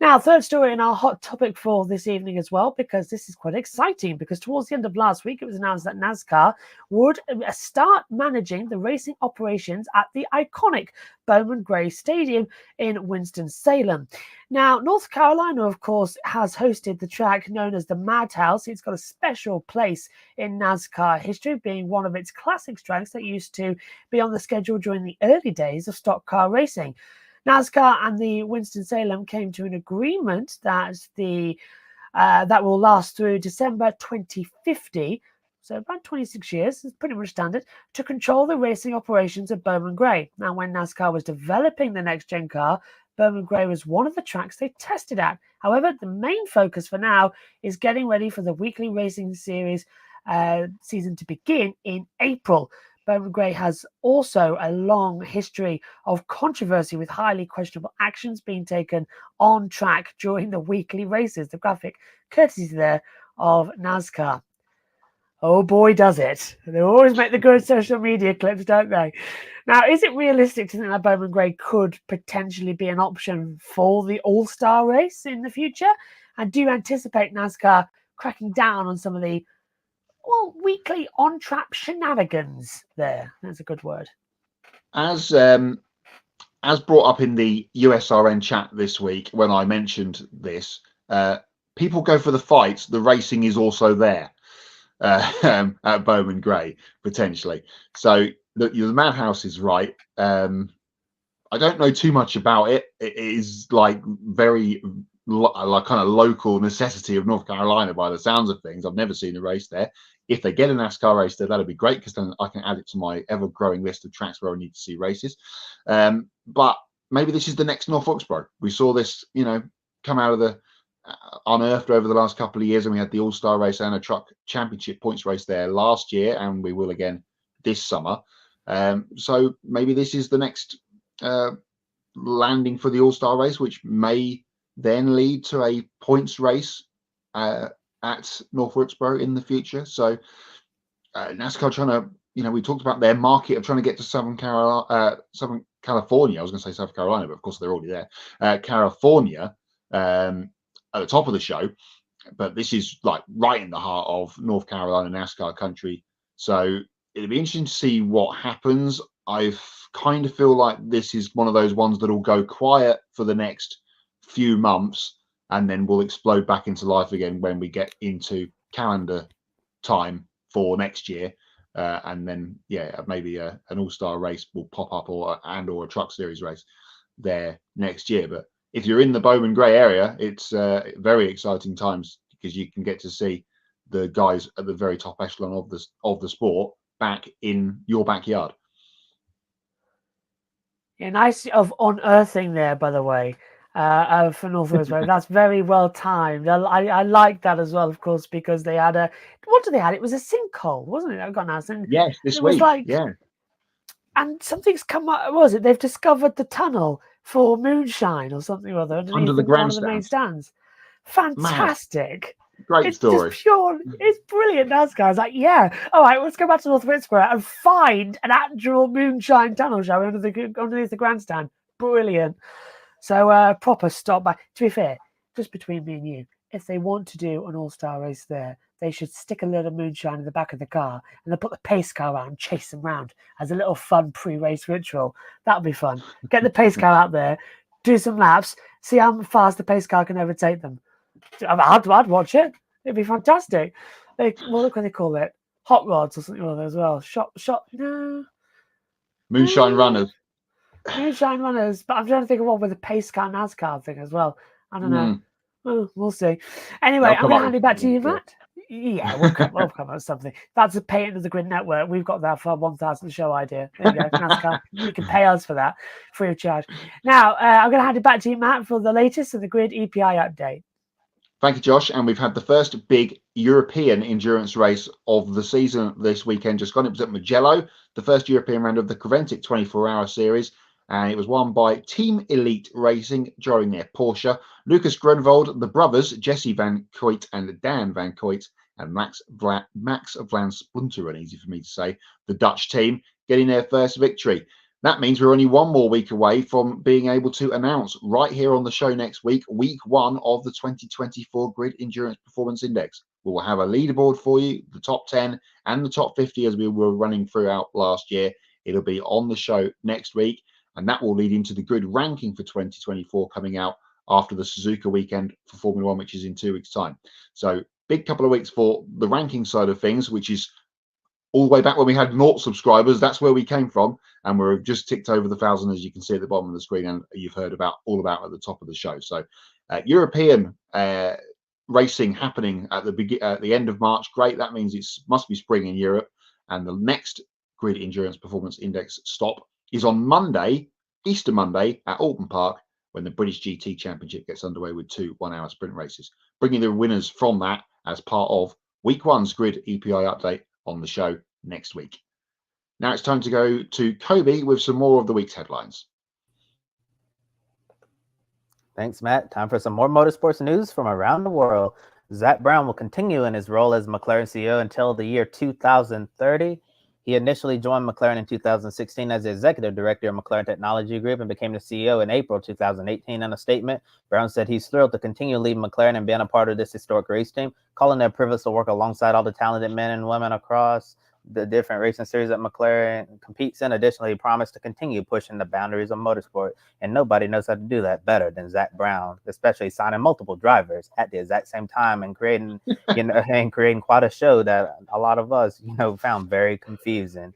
Now, third story in our hot topic for this evening as well, because this is quite exciting, because towards the end of last week it was announced that NASCAR would start managing the racing operations at the iconic Bowman Gray Stadium in Winston-Salem. Now, North Carolina, of course, has hosted the track known as the Madhouse. It's got a special place in NASCAR history, being one of its classic tracks that used to be on the schedule during the early days of stock car racing. NASCAR and the Winston-Salem came to an agreement that that will last through December 2050, so about 26 years, is pretty much standard, to control the racing operations of Bowman Gray. Now, when NASCAR was developing the next-gen car, Bowman Gray was one of the tracks they tested at. However, the main focus for now is getting ready for the weekly racing series season to begin in April. Bowman Gray has also a long history of controversy, with highly questionable actions being taken on track during the weekly races. The graphic courtesy there of NASCAR. Oh boy, does it. They always make the good social media clips, don't they? Now, is it realistic to think that Bowman Gray could potentially be an option for the All-Star race in the future? And do you anticipate NASCAR cracking down on some of the weekly on-track shenanigans there? That's a good word. As brought up in the USRN chat this week when I mentioned this, people go for the fights. The racing is also there at Bowman Gray, potentially. So the Madhouse is right. I don't know too much about it. It is like very like kind of local necessity of North Carolina by the sounds of things. I've never seen a race there. If they get a NASCAR race there, that'd be great, because then I can add it to my ever-growing list of tracks where I need to see races. But maybe this is the next North Wilkesboro. We saw this, come out of the unearthed over the last couple of years, and we had the All-Star race and a truck championship points race there last year, and we will again this summer. So maybe this is the next landing for the All-Star race, which may then lead to a points race at North Wilkesboro in the future. So NASCAR trying to, we talked about their market of trying to get to Southern California. I was going to say South Carolina, but of course they're already there. California at the top of the show, but this is like right in the heart of North Carolina NASCAR country. So it'll be interesting to see what happens. I kind of feel like this is one of those ones that will go quiet for the next few months, and then will explode back into life again when we get into calendar time for next year. and then maybe an all-star race will pop up or a truck series race there next year. But if you're in the Bowman Gray area, it's very exciting times because you can get to see the guys at the very top echelon of the sport back in your backyard. Yeah, nice of unearthing there, by the way, for Northwest Road. That's very well timed. I like that as well, of course, because they had what did they had? It was a sinkhole, wasn't it? I got announced. And yes, this it week. Was like, yeah. And something's come up. What was it? They've discovered the tunnel for moonshine or something or other underneath Under the one of the main stands. Fantastic. Great story. It's just pure. It's brilliant, NASCAR. I was like, yeah. All right, let's go back to Northwest Square and find an actual moonshine tunnel, shall we, underneath the grandstand. Brilliant. So proper stop by. To be fair, just between me and you, if they want to do an all-star race there, they should stick a little moonshine in the back of the car and they'll put the pace car out and chase them around as a little fun pre-race ritual. That'll be fun. Get the pace car out there, do some laps, see how fast the pace car can overtake them. I'd watch it. It'd be fantastic. Look what they call it. Hot rods or something like that as well. No. Moonshine runners. Moonshine runners. But I'm trying to think of one with a pace car NASCAR thing as well. I don't know. Well, we'll see. Anyway, I'm going to hand it back to you, Matt. Yeah, we'll come up with something. That's a pay into the Grid Network. We've got that for 1,000 show idea. There you go, NASCAR. You can pay us for that free of charge. Now, I'm going to hand it back to you, Matt, for the latest of the Grid EPI update. Thank you, Josh. And we've had the first big European endurance race of the season this weekend just gone. It was at Mugello, the first European round of the Creventic 24-hour series. And it was won by Team Elite Racing, driving their Porsche. Lucas Grunwald, the brothers, Jesse Van Coit and Dan Van Coit, and Max Van Spunteren, easy for me to say, the Dutch team, getting their first victory. That means we're only one more week away from being able to announce right here on the show next week, week 1 of the 2024 Grid Endurance Performance Index. We will have a leaderboard for you, the top 10 and the top 50 as we were running throughout last year. It'll be on the show next week, and that will lead into the grid ranking for 2024 coming out after the Suzuka weekend for Formula 1, which is in 2 weeks' time. So big couple of weeks for the ranking side of things, which is all the way back when we had 0 subscribers. That's where we came from, and we're just ticked over the 1,000, as you can see at the bottom of the screen, and you've heard all about at the top of the show. So European racing happening at the end of March. Great. That means it must be spring in Europe, and the next Grid Endurance Performance Index stop is on Monday, Easter Monday, at Alton Park, when the British GT Championship gets underway with 2 one-hour sprint races, bringing the winners from that as part of week 1's Grid EPI update on the show next week. Now it's time to go to Kobe with some more of the week's headlines. Thanks, Matt. Time for some more motorsports news from around the world. Zak Brown will continue in his role as McLaren CEO until the year 2030. He initially joined McLaren in 2016 as the executive director of McLaren Technology Group and became the CEO in April 2018. In a statement, Brown said he's thrilled to continue leading McLaren and being a part of this historic race team, calling it a privilege to work alongside all the talented men and women across the different racing series that McLaren competes in. Additionally, he promised to continue pushing the boundaries of motorsport, and nobody knows how to do that better than Zak Brown, especially signing multiple drivers at the exact same time and creating, and creating quite a show that a lot of us, found very confusing.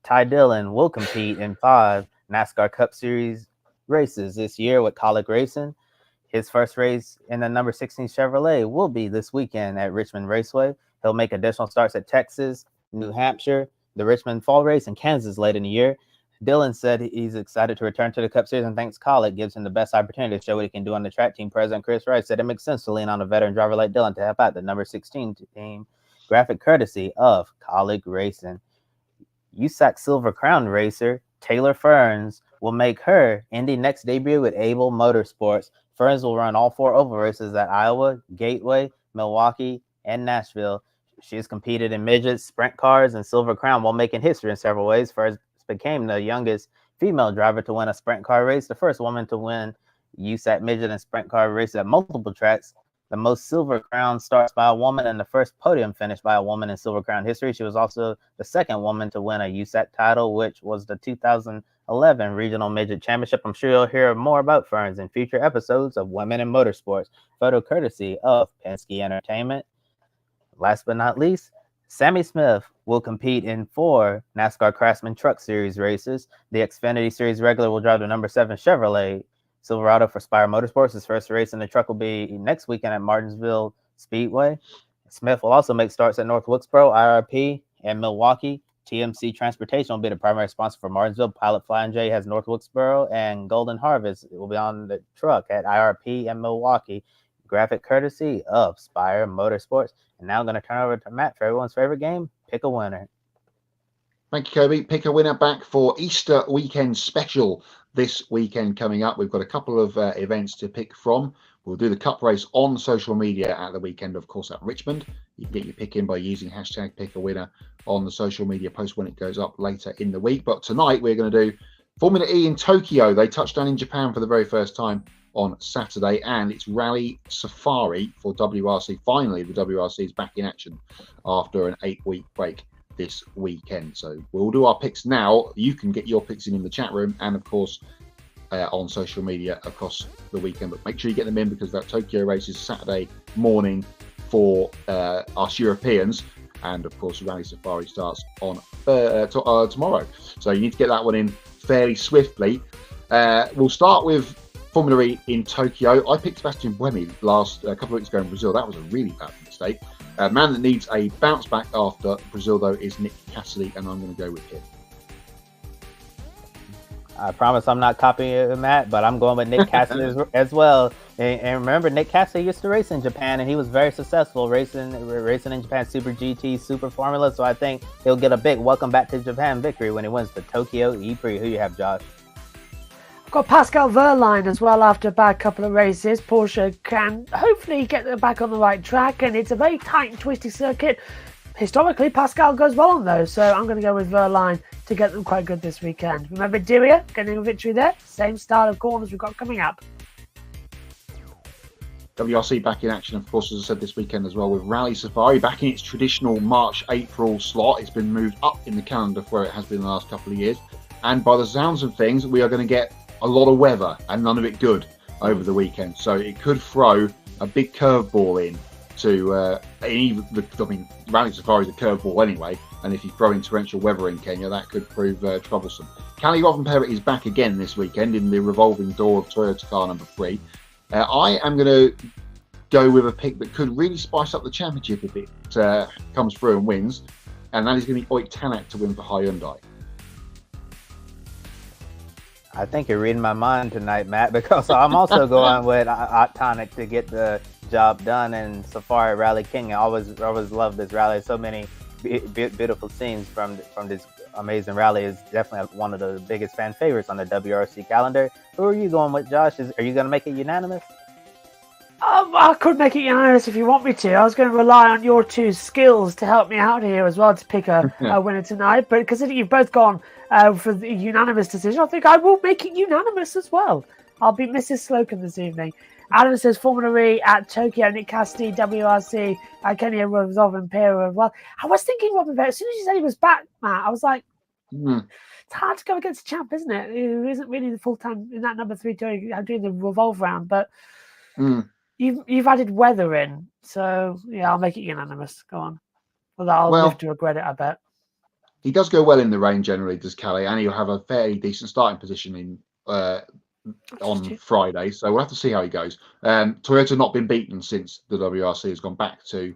Ty Dillon will compete in 5 NASCAR Cup Series races this year with Kaulig Racing. His first race in the number 16 Chevrolet will be this weekend at Richmond Raceway. He'll make additional starts at Texas, New Hampshire, the Richmond Fall Race, and Kansas late in the year. Dillon said he's excited to return to the Cup Series and thinks Kaulig gives him the best opportunity to show what he can do on the track. Team president Chris Wright said it makes sense to lean on a veteran driver like Dillon to help out the number 16 team, graphic courtesy of Kaulig Racing. USAC Silver Crown racer Taylor Ferns will make her Indy Next debut with Able Motorsports. Ferns will run all 4 oval races at Iowa, Gateway, Milwaukee, and Nashville. She has competed in midgets, sprint cars, and Silver Crown while making history in several ways. Ferns became the youngest female driver to win a sprint car race, the first woman to win USAC midget and sprint car races at multiple tracks, the most Silver Crown starts by a woman, and the first podium finish by a woman in Silver Crown history. She was also the second woman to win a USAC title, which was the 2011 Regional Midget Championship. I'm sure you'll hear more about Ferns in future episodes of Women in Motorsports, photo courtesy of Penske Entertainment. Last but not least, Sammy Smith will compete in 4 NASCAR Craftsman Truck Series races. The Xfinity Series regular will drive the number 7 Chevrolet Silverado for Spire Motorsports. His first race in the truck will be next weekend at Martinsville Speedway. Smith will also make starts at North Wilkesboro, IRP, and Milwaukee. TMC Transportation will be the primary sponsor for Martinsville. Pilot Flying J has North Wilkesboro, and Golden Harvest will be on the truck at IRP and Milwaukee. Graphic courtesy of Spire Motorsports. And now I'm going to turn over to Matt for everyone's favorite game, Pick a Winner. Thank you, Kobe. Pick a winner back for Easter weekend special this weekend coming up. We've got a couple of events to pick from. We'll do the Cup race on social media at the weekend, of course, at Richmond. You can get your pick in by using hashtag pick a winner on the social media post when it goes up later in the week. But tonight we're going to do Formula E in Tokyo. They touched down in Japan for the very first time on Saturday, and it's Rally Safari for WRC. Finally, the WRC is back in action after an 8-week break this weekend. So we'll do our picks now. You can get your picks in the chat room and, of course, on social media across the weekend. But make sure you get them in, because that Tokyo race is Saturday morning for us Europeans. And, of course, Rally Safari starts on tomorrow. So you need to get that one in fairly swiftly. We'll start with Formula E in Tokyo. I picked Sebastian Vettel a couple of weeks ago in Brazil. That was a really bad mistake. A man that needs a bounce back after Brazil, though, is Nick Cassidy, and I'm going to go with him. I promise I'm not copying Matt, but I'm going with Nick Cassidy as well. And remember, Nick Cassidy used to race in Japan, and he was very successful racing in Japan Super GT, Super Formula. So I think he'll get a big welcome back to Japan victory when he wins the Tokyo E-Prix. Who you have, Josh? I've got Pascal Wehrlein as well after a bad couple of races. Porsche can hopefully get them back on the right track, and it's a very tight and twisty circuit. Historically, Pascal goes well on those, so I'm going to go with Wehrlein to get them quite good this weekend. Remember Diriyah getting a victory there? Same style of corners we've got coming up. WRC back in action, of course, as I said, this weekend as well, with Rally Safari back in its traditional March-April slot. It's been moved up in the calendar for where it has been the last couple of years. And by the sounds of things, we are going to get a lot of weather, and none of it good, over the weekend. So it could throw a big curveball in to Rally Safari is a curveball anyway, and if you throw in torrential weather in Kenya, that could prove troublesome. Kalle Rovanperä is back again this weekend in the revolving door of Toyota car number 3. I am going to go with a pick that could really spice up the championship if it comes through and wins, and that is going to be Oit Tanak to win for Hyundai. I think you're reading my mind tonight, Matt, because I'm also going with Oit Tanak to get the job done in Safari Rally King. I always loved this rally. So many beautiful scenes from this amazing rally. Is definitely one of the biggest fan favorites on the WRC calendar. Who are you going with, Josh? Are you going to make it unanimous? I could make it unanimous if you want me to. I was going to rely on your two skills to help me out here as well to pick a winner tonight. But considering you've both gone for the unanimous decision, I think I will make it unanimous as well. I'll be Mrs. Slocum this evening. Adam says Formula E at Tokyo, Nick Cassidy, WRC, Kenya Rovanperä as well. I was thinking Rovanperä, as soon as you said he was back, Matt, I was like, it's hard to go against a champ, isn't it? Who isn't really the full-time in that number 3 doing the revolve round, but you've added weather in, so yeah, I'll make it unanimous. Go on. Well, I'll live to regret it, I bet. He does go well in the rain generally, does Kalle, and he'll have a fairly decent starting position in on Friday, so we'll have to see how he goes. Toyota not been beaten since the WRC has gone back to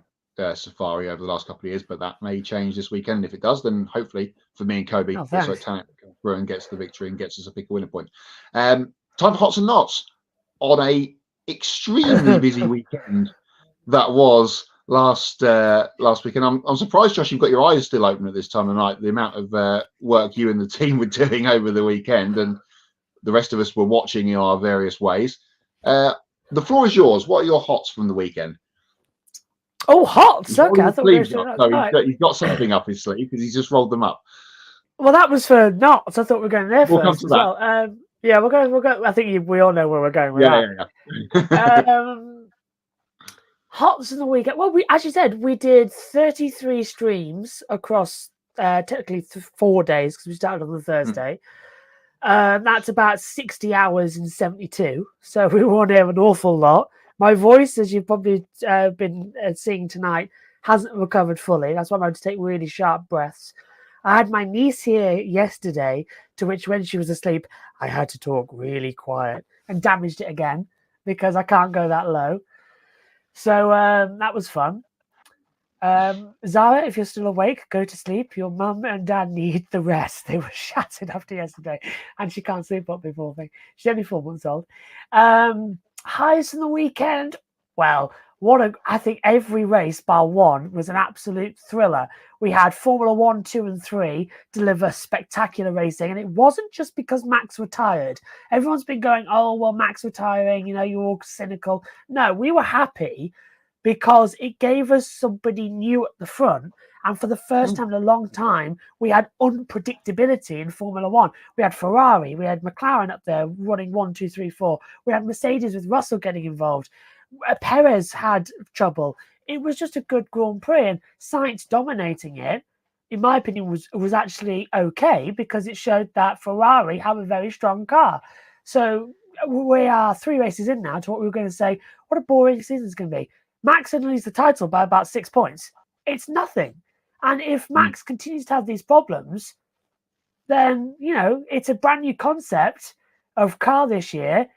Safari over the last couple of years, but that may change this weekend. If it does, then hopefully for me and Kobe, also Tanak comes through and gets the victory and gets us a pick a winner point. Time for Hots and Knots on a extremely busy weekend that was last weekend. I'm surprised, Josh, you've got your eyes still open at this time of night. The amount of work you and the team were doing over the weekend, and the rest of us were watching in our various ways. The floor is yours. What are your hots from the weekend? Oh, hots! Okay, I thought we were he's got something up his sleeve because he's just rolled them up. Well, that was for knots. I thought we were going there We'll first as well. Yeah, we'll go. I think we all know where we're going with that. Hots in the weekend. Well, as you said, we did 33 streams across technically 4 days because we started on the Thursday. That's about 60 hours in 72. So we were on air an awful lot. My voice, as you've probably been seeing tonight, hasn't recovered fully. That's why I'm having to take really sharp breaths. I had my niece here yesterday, to which when she was asleep, I had to talk really quiet and damaged it again because I can't go that low. So that was fun. Zara, if you're still awake, go to sleep. Your mum and dad need the rest. They were shattered after yesterday, and she can't sleep up before thing. She's only 4 months old. Highs from the weekend. Well, I think every race bar one was an absolute thriller. We had Formula 1, 2, and 3 deliver spectacular racing, and it wasn't just because Max retired. Everyone's been going, oh, well, Max retiring, you're all cynical. No, we were happy because it gave us somebody new at the front. And for the first time in a long time, we had unpredictability in Formula 1. We had Ferrari, we had McLaren up there running 1, 2, 3, 4. We had Mercedes with Russell getting involved. Perez had trouble. It was just a good Grand Prix, and Sainz dominating it, in my opinion, was actually okay because it showed that Ferrari have a very strong car. So we are 3 races in now to what we were going to say, what a boring season it's going to be. Max only leads the title by about 6 points. It's nothing. And if Max continues to have these problems, then, it's a brand new concept of car this year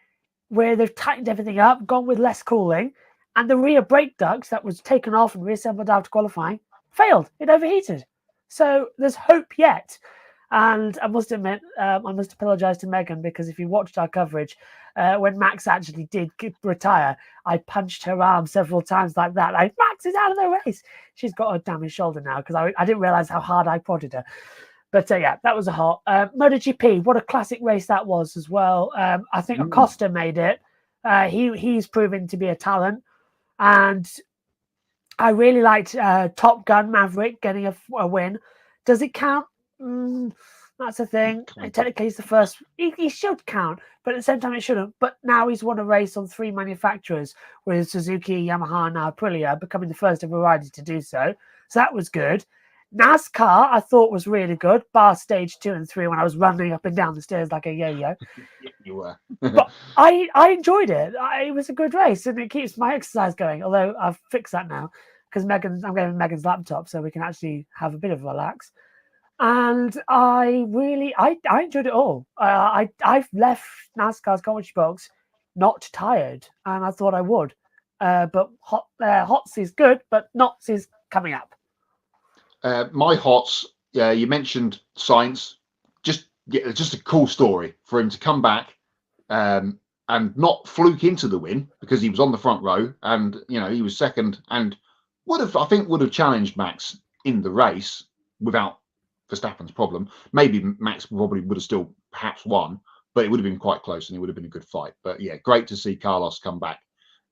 where they've tightened everything up, gone with less cooling, and the rear brake ducts that was taken off and reassembled after qualifying failed. It overheated. So there's hope yet. And I must admit, I must apologise to Megan because if you watched our coverage, when Max actually did retire, I punched her arm several times like that. Like, Max is out of the race. She's got a damaged shoulder now because I didn't realise how hard I prodded her. But yeah, that was a hot. MotoGP, what a classic race that was as well. I think Acosta made it. He's proven to be a talent. And I really liked Top Gun Maverick getting a win. Does it count? That's the thing. Technically, he's the first. He should count, but at the same time, it shouldn't. But now he's won a race on 3 manufacturers, with Suzuki, Yamaha, and now Aprilia, becoming the first ever rider to do so. So that was good. NASCAR, I thought was really good, bar stage 2 and 3 when I was running up and down the stairs like a yo-yo. You were. But I enjoyed it. It was a good race, and it keeps my exercise going. Although I've fixed that now because I'm getting Megan's laptop, so we can actually have a bit of a relax. And I enjoyed it all. I've left NASCAR's commentary box not tired, and I thought I would. But Hots is good, but Knots is coming up. My Hots, you mentioned Sainz. Just a cool story for him to come back and not fluke into the win because he was on the front row and he was second and would have challenged Max in the race without Verstappen's problem. Maybe Max probably would have still perhaps won, but it would have been quite close and it would have been a good fight. But yeah, great to see Carlos come back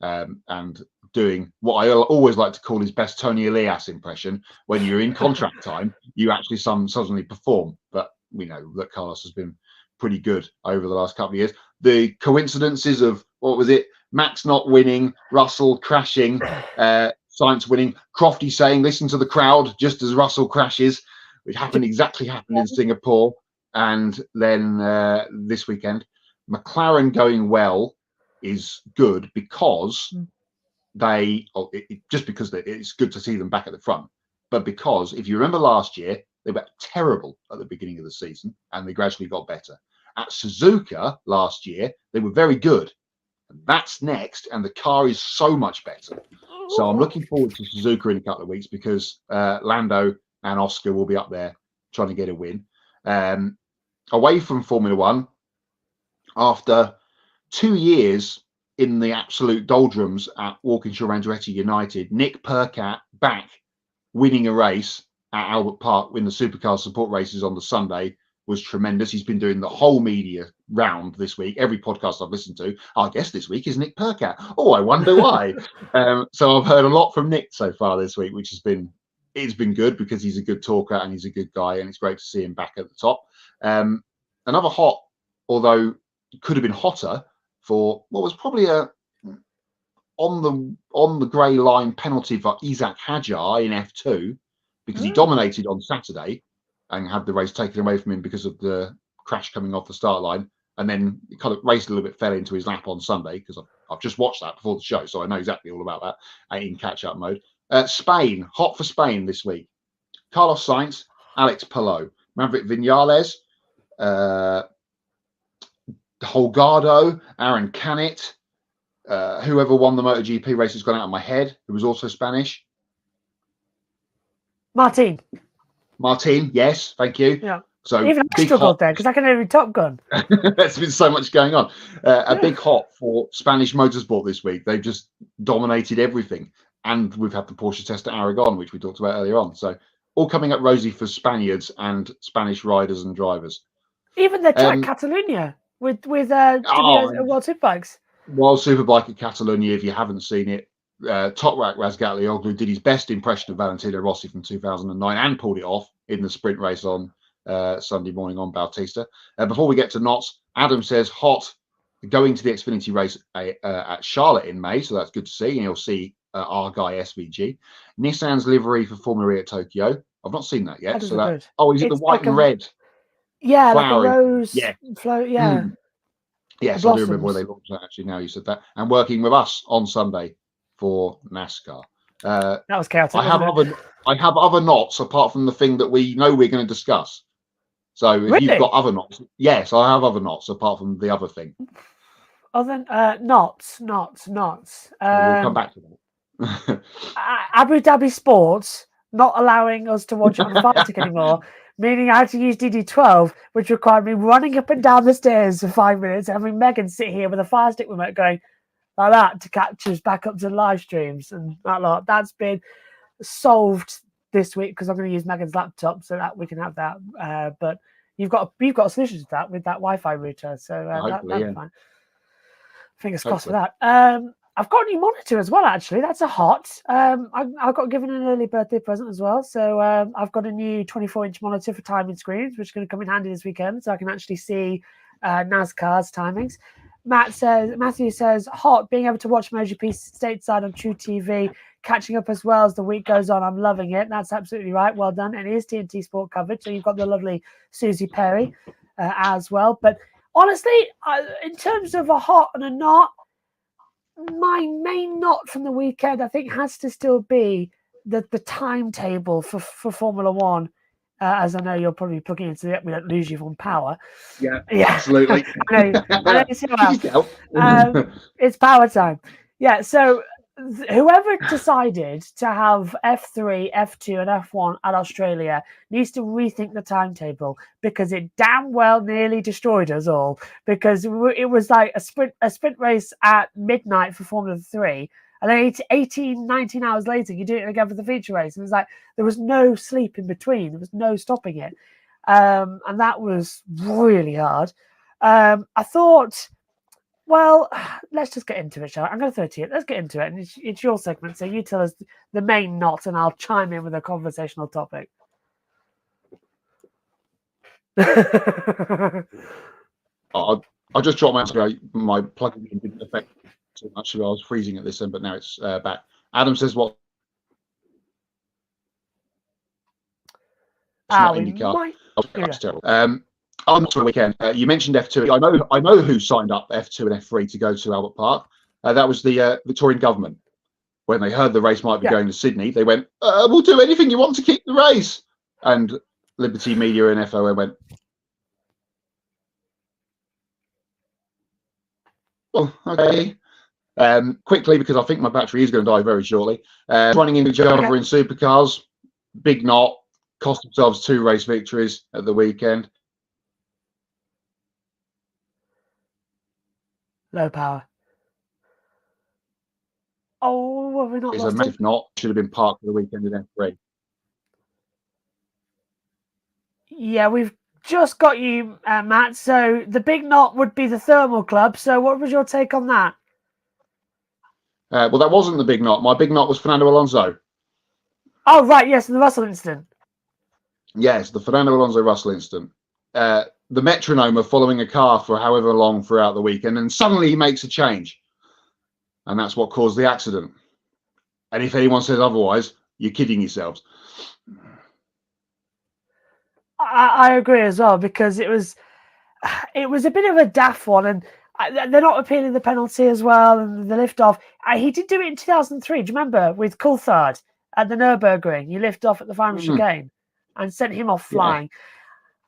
and doing what I always like to call his best Tony Elias impression. When you're in contract time, you actually suddenly perform. But we know that Carlos has been pretty good over the last couple of years. The coincidences of, what was it, Max not winning, Russell crashing, Sainz winning, Crofty saying, listen to the crowd just as Russell crashes, which happened in Singapore. And then this weekend, McLaren going well is good because it's good to see them back at the front. But because if you remember last year, they were terrible at the beginning of the season and they gradually got better. At Suzuka last year, they were very good. And that's next, and the car is so much better. So I'm looking forward to Suzuka in a couple of weeks because Lando and Oscar will be up there trying to get a win. Away from Formula One, after 2 years in the absolute doldrums at Walkinshaw Andretti United, Nick Percat back winning a race at Albert Park in the Supercar support races on the Sunday was tremendous. He's been doing the whole media round this week. Every podcast I've listened to, our guest this week is Nick Percat. Oh, I wonder why. So I've heard a lot from Nick so far this week, which has been good because he's a good talker and he's a good guy, and it's great to see him back at the top. Another hot, although could have been hotter, for what was probably a on the grey line penalty for Isaac Hadjar in F2 because he dominated on Saturday and had the race taken away from him because of the crash coming off the start line, and then he kind of raced a little bit, fell into his lap on Sunday because I've just watched that before the show, so I know exactly all about that in catch-up mode. Spain, hot for Spain this week. Carlos Sainz, Alex Palou, Maverick Vinales, Holgado, Aaron Canet, whoever won the MotoGP race has gone out of my head, who was also Spanish. Martin, yes, thank you. Yeah. So even I struggled there because I can only Top Gun. There's been so much going on. A big hot for Spanish motorsport this week. They've just dominated everything. And we've had the Porsche test at Aragon, which we talked about earlier on. So all coming up rosy for Spaniards and Spanish riders and drivers. Even the track Catalunya with World Superbikes. World Superbike at Catalonia, if you haven't seen it, Toprak Razgatlioglu did his best impression of Valentino Rossi from 2009 and pulled it off in the sprint race on Sunday morning on Bautista. Before we get to Knots, Adam says hot going to the Xfinity race at Charlotte in May, so that's good to see. And you'll see our guy SVG. Nissan's livery for Formula E at Tokyo. I've not seen that yet. That So that good. is it the white like and red? Yeah, flowery? like a rose Yeah. float. Yeah. Yes, I do remember when they launched that. Actually, now you said that, and working with us on Sunday for NASCAR. That was chaotic. I have other knots apart from the thing that we know we're going to discuss. So if Really? you've got other knots, yes, I have other knots apart from the other thing. Other than knots. We'll come back to that. Abu Dhabi Sports not allowing us to watch it on Fire Stick anymore, meaning I had to use DD12, which required me running up and down the stairs for 5 minutes, having Megan sit here with a Fire Stick remote going like that to catch us back up to live streams and that lot. That's been solved this week because I'm going to use Megan's laptop so that we can have that. But you've got solutions to that with that Wi-Fi router, so that'll be fine. Fingers crossed for that. I've got a new monitor as well, actually. That's a hot. I got given an early birthday present as well. So I've got a new 24-inch monitor for timing screens, which is going to come in handy this weekend. So I can actually see NASCAR's timings. Matthew says, hot, being able to watch MotoGP stateside on True TV, catching up as well as the week goes on. I'm loving it. That's absolutely right. Well done. And it is TNT Sport coverage. So you've got the lovely Susie Perry as well. But honestly, in terms of a hot and a not, my main not from the weekend, I think, has to still be the timetable for Formula One. As I know you're probably plugging into it, we don't lose you from power. Yeah, absolutely. I know you see well. It's power time. Yeah, so whoever decided to have F3, F2, and F1 at Australia needs to rethink the timetable because it damn well nearly destroyed us all. Because it was like a sprint race at midnight for Formula 3, and then 18, 19 hours later, you do it again for the feature race. And it was like there was no sleep in between. There was no stopping it. And that was really hard. I thought, well, let's just get into it, shall I? I'm going to throw it to you. Let's get into it. And it's your segment, so you tell us the main knot, and I'll chime in with a conversational topic. I just dropped my plug-in didn't affect too much. I was freezing at this end, but now it's back. Adam says what? It's not IndyCar. That's terrible. On to the weekend, you mentioned F2. I know who signed up F2 and F3 to go to Albert Park. That was the Victorian government. When they heard the race might be going to Sydney, they went, "We'll do anything you want to keep the race." And Liberty Media and FOM went, "Well, okay." Quickly, because I think my battery is going to die very shortly. Running into each other in supercars, big knot, cost themselves 2 race victories at the weekend. Low power. Oh, have we not It's lost a massive knot. Should have been parked for the weekend in F3. Yeah, we've just got you, Matt. So the big knot would be the Thermal Club. So what was your take on that? Well, that wasn't the big knot. My big knot was Fernando Alonso. Oh, right. Yes, the Russell incident. Yes, the Fernando Alonso-Russell incident. The metronome of following a car for however long throughout the weekend, and suddenly he makes a change. And that's what caused the accident. And if anyone says otherwise, you're kidding yourselves. I agree as well, because it was a bit of a daft one, and they're not appealing the penalty as well, and the lift off. He did do it in 2003. Do you remember with Coulthard at the Nürburgring. He lifted off at the final chicane and sent him off flying.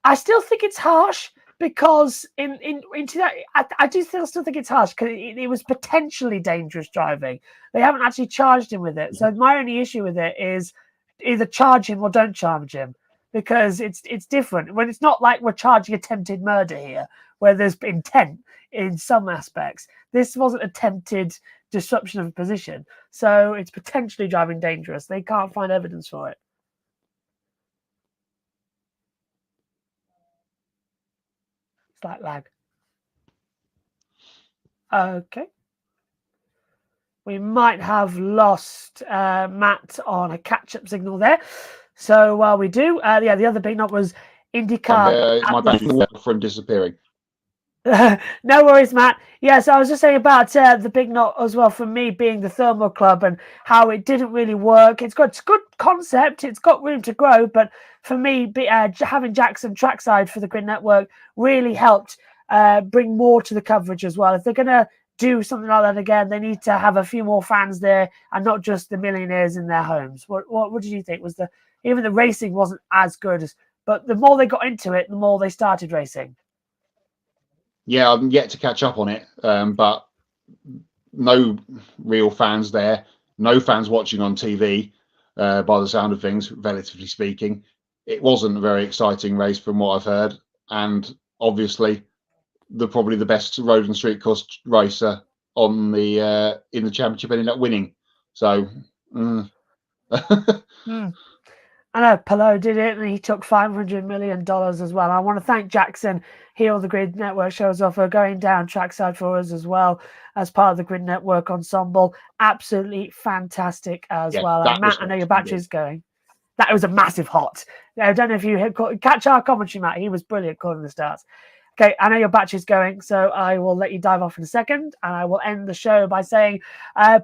I still think it's harsh because into that, I do still think it's harsh because it was potentially dangerous driving. They haven't actually charged him with it. So my only issue with it is either charge him or don't charge him, because it's different. When it's not like we're charging attempted murder here, where there's intent in some aspects. This wasn't attempted disruption of a position. So it's potentially driving dangerous. They can't find evidence for it. Slight lag. Okay. We might have lost Matt on a catch-up signal there. So while we do, the other big note was IndyCar. My bad for him disappearing. No worries, Matt. Yes, I was just saying about the big note as well for me being the Thermal Club and how it didn't really work. It's got good concept. It's got room to grow. But for me, having Jackson trackside for the Grid Network really helped bring more to the coverage as well. If they're going to do something like that again, they need to have a few more fans there and not just the millionaires in their homes. What did you think? Even the racing wasn't as good, but the more they got into it, the more they started racing. Yeah, I'm yet to catch up on it, but no real fans there. No fans watching on TV, by the sound of things, relatively speaking. It wasn't a very exciting race from what I've heard, and obviously probably the best road and street course racer on the in the championship ended up winning. So I know Pelot did it, and he took $500 million as well. I want to thank Jackson here on the Grid Network shows off for going down trackside for us as well as part of the Grid Network ensemble. Absolutely fantastic as well. And Matt, I know your battery's going. That was a massive hot. I don't know if you catch our commentary, Matt. He was brilliant calling the starts. Okay, I know your battery's going, so I will let you dive off in a second, and I will end the show by saying,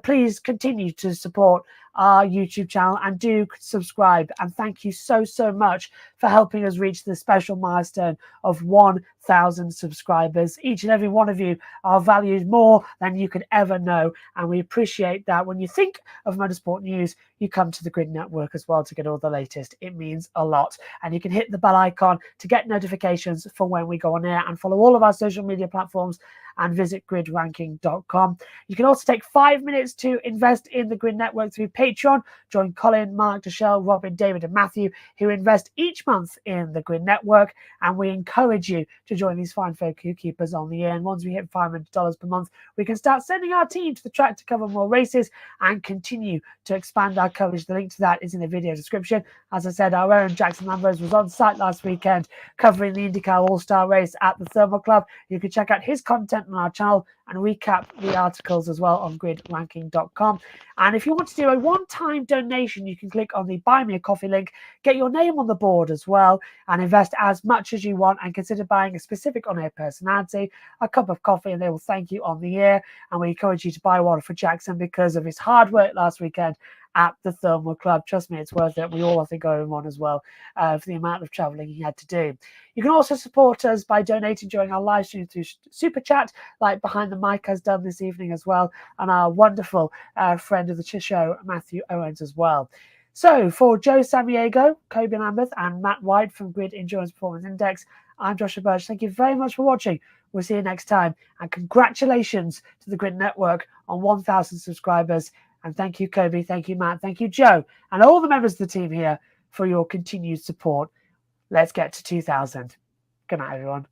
please continue to support our YouTube channel and do subscribe. And thank you so much for helping us reach the special milestone of 1,000 subscribers. Each and every one of you are valued more than you could ever know, and we appreciate that. When you think of motorsport news, you come to the Grid Network as well to get all the latest. It means a lot. And you can hit the bell icon to get notifications for when we go on air, and follow all of our social media platforms and visit gridranking.com. You can also take 5 minutes to invest in the Grid Network through Patreon. Join Colin, Mark, Deshelle, Robin, David and Matthew, who invest each month in the Grid Network, and we encourage you to join these fine folk who keep us on the air. And once we hit $500 per month, we can start sending our team to the track to cover more races and continue to expand our coverage. The link to that is in the video description. As I said, our own Jackson Lambros was on site last weekend covering the IndyCar All-Star race at the Thermal Club. You can check out his content on our channel and recap the articles as well on gridranking.com. And if you want to do a one-time donation, you can click on the Buy Me a Coffee link, get your name on the board as well, and invest as much as you want, and consider buying a specific on-air personality a cup of coffee, and they will thank you on the air. And we encourage you to buy one for Jackson because of his hard work last weekend at the Thermal Club. Trust me, it's worth it. We all, I think, owe him one as well for the amount of travelling he had to do. You can also support us by donating during our live stream through Super Chat, like Behind the Mic has done this evening as well, and our wonderful friend of the show, Matthew Owens, as well. So for Joe Sammiego, Kobe Lambeth, and Matt White from Grid Endurance Performance Index, I'm Joshua Birch. Thank you very much for watching. We'll see you next time. And congratulations to the Grid Network on 1,000 subscribers. And thank you, Kobe. Thank you, Matt. Thank you, Joe. And all the members of the team here for your continued support. Let's get to 2,000. Good night, everyone.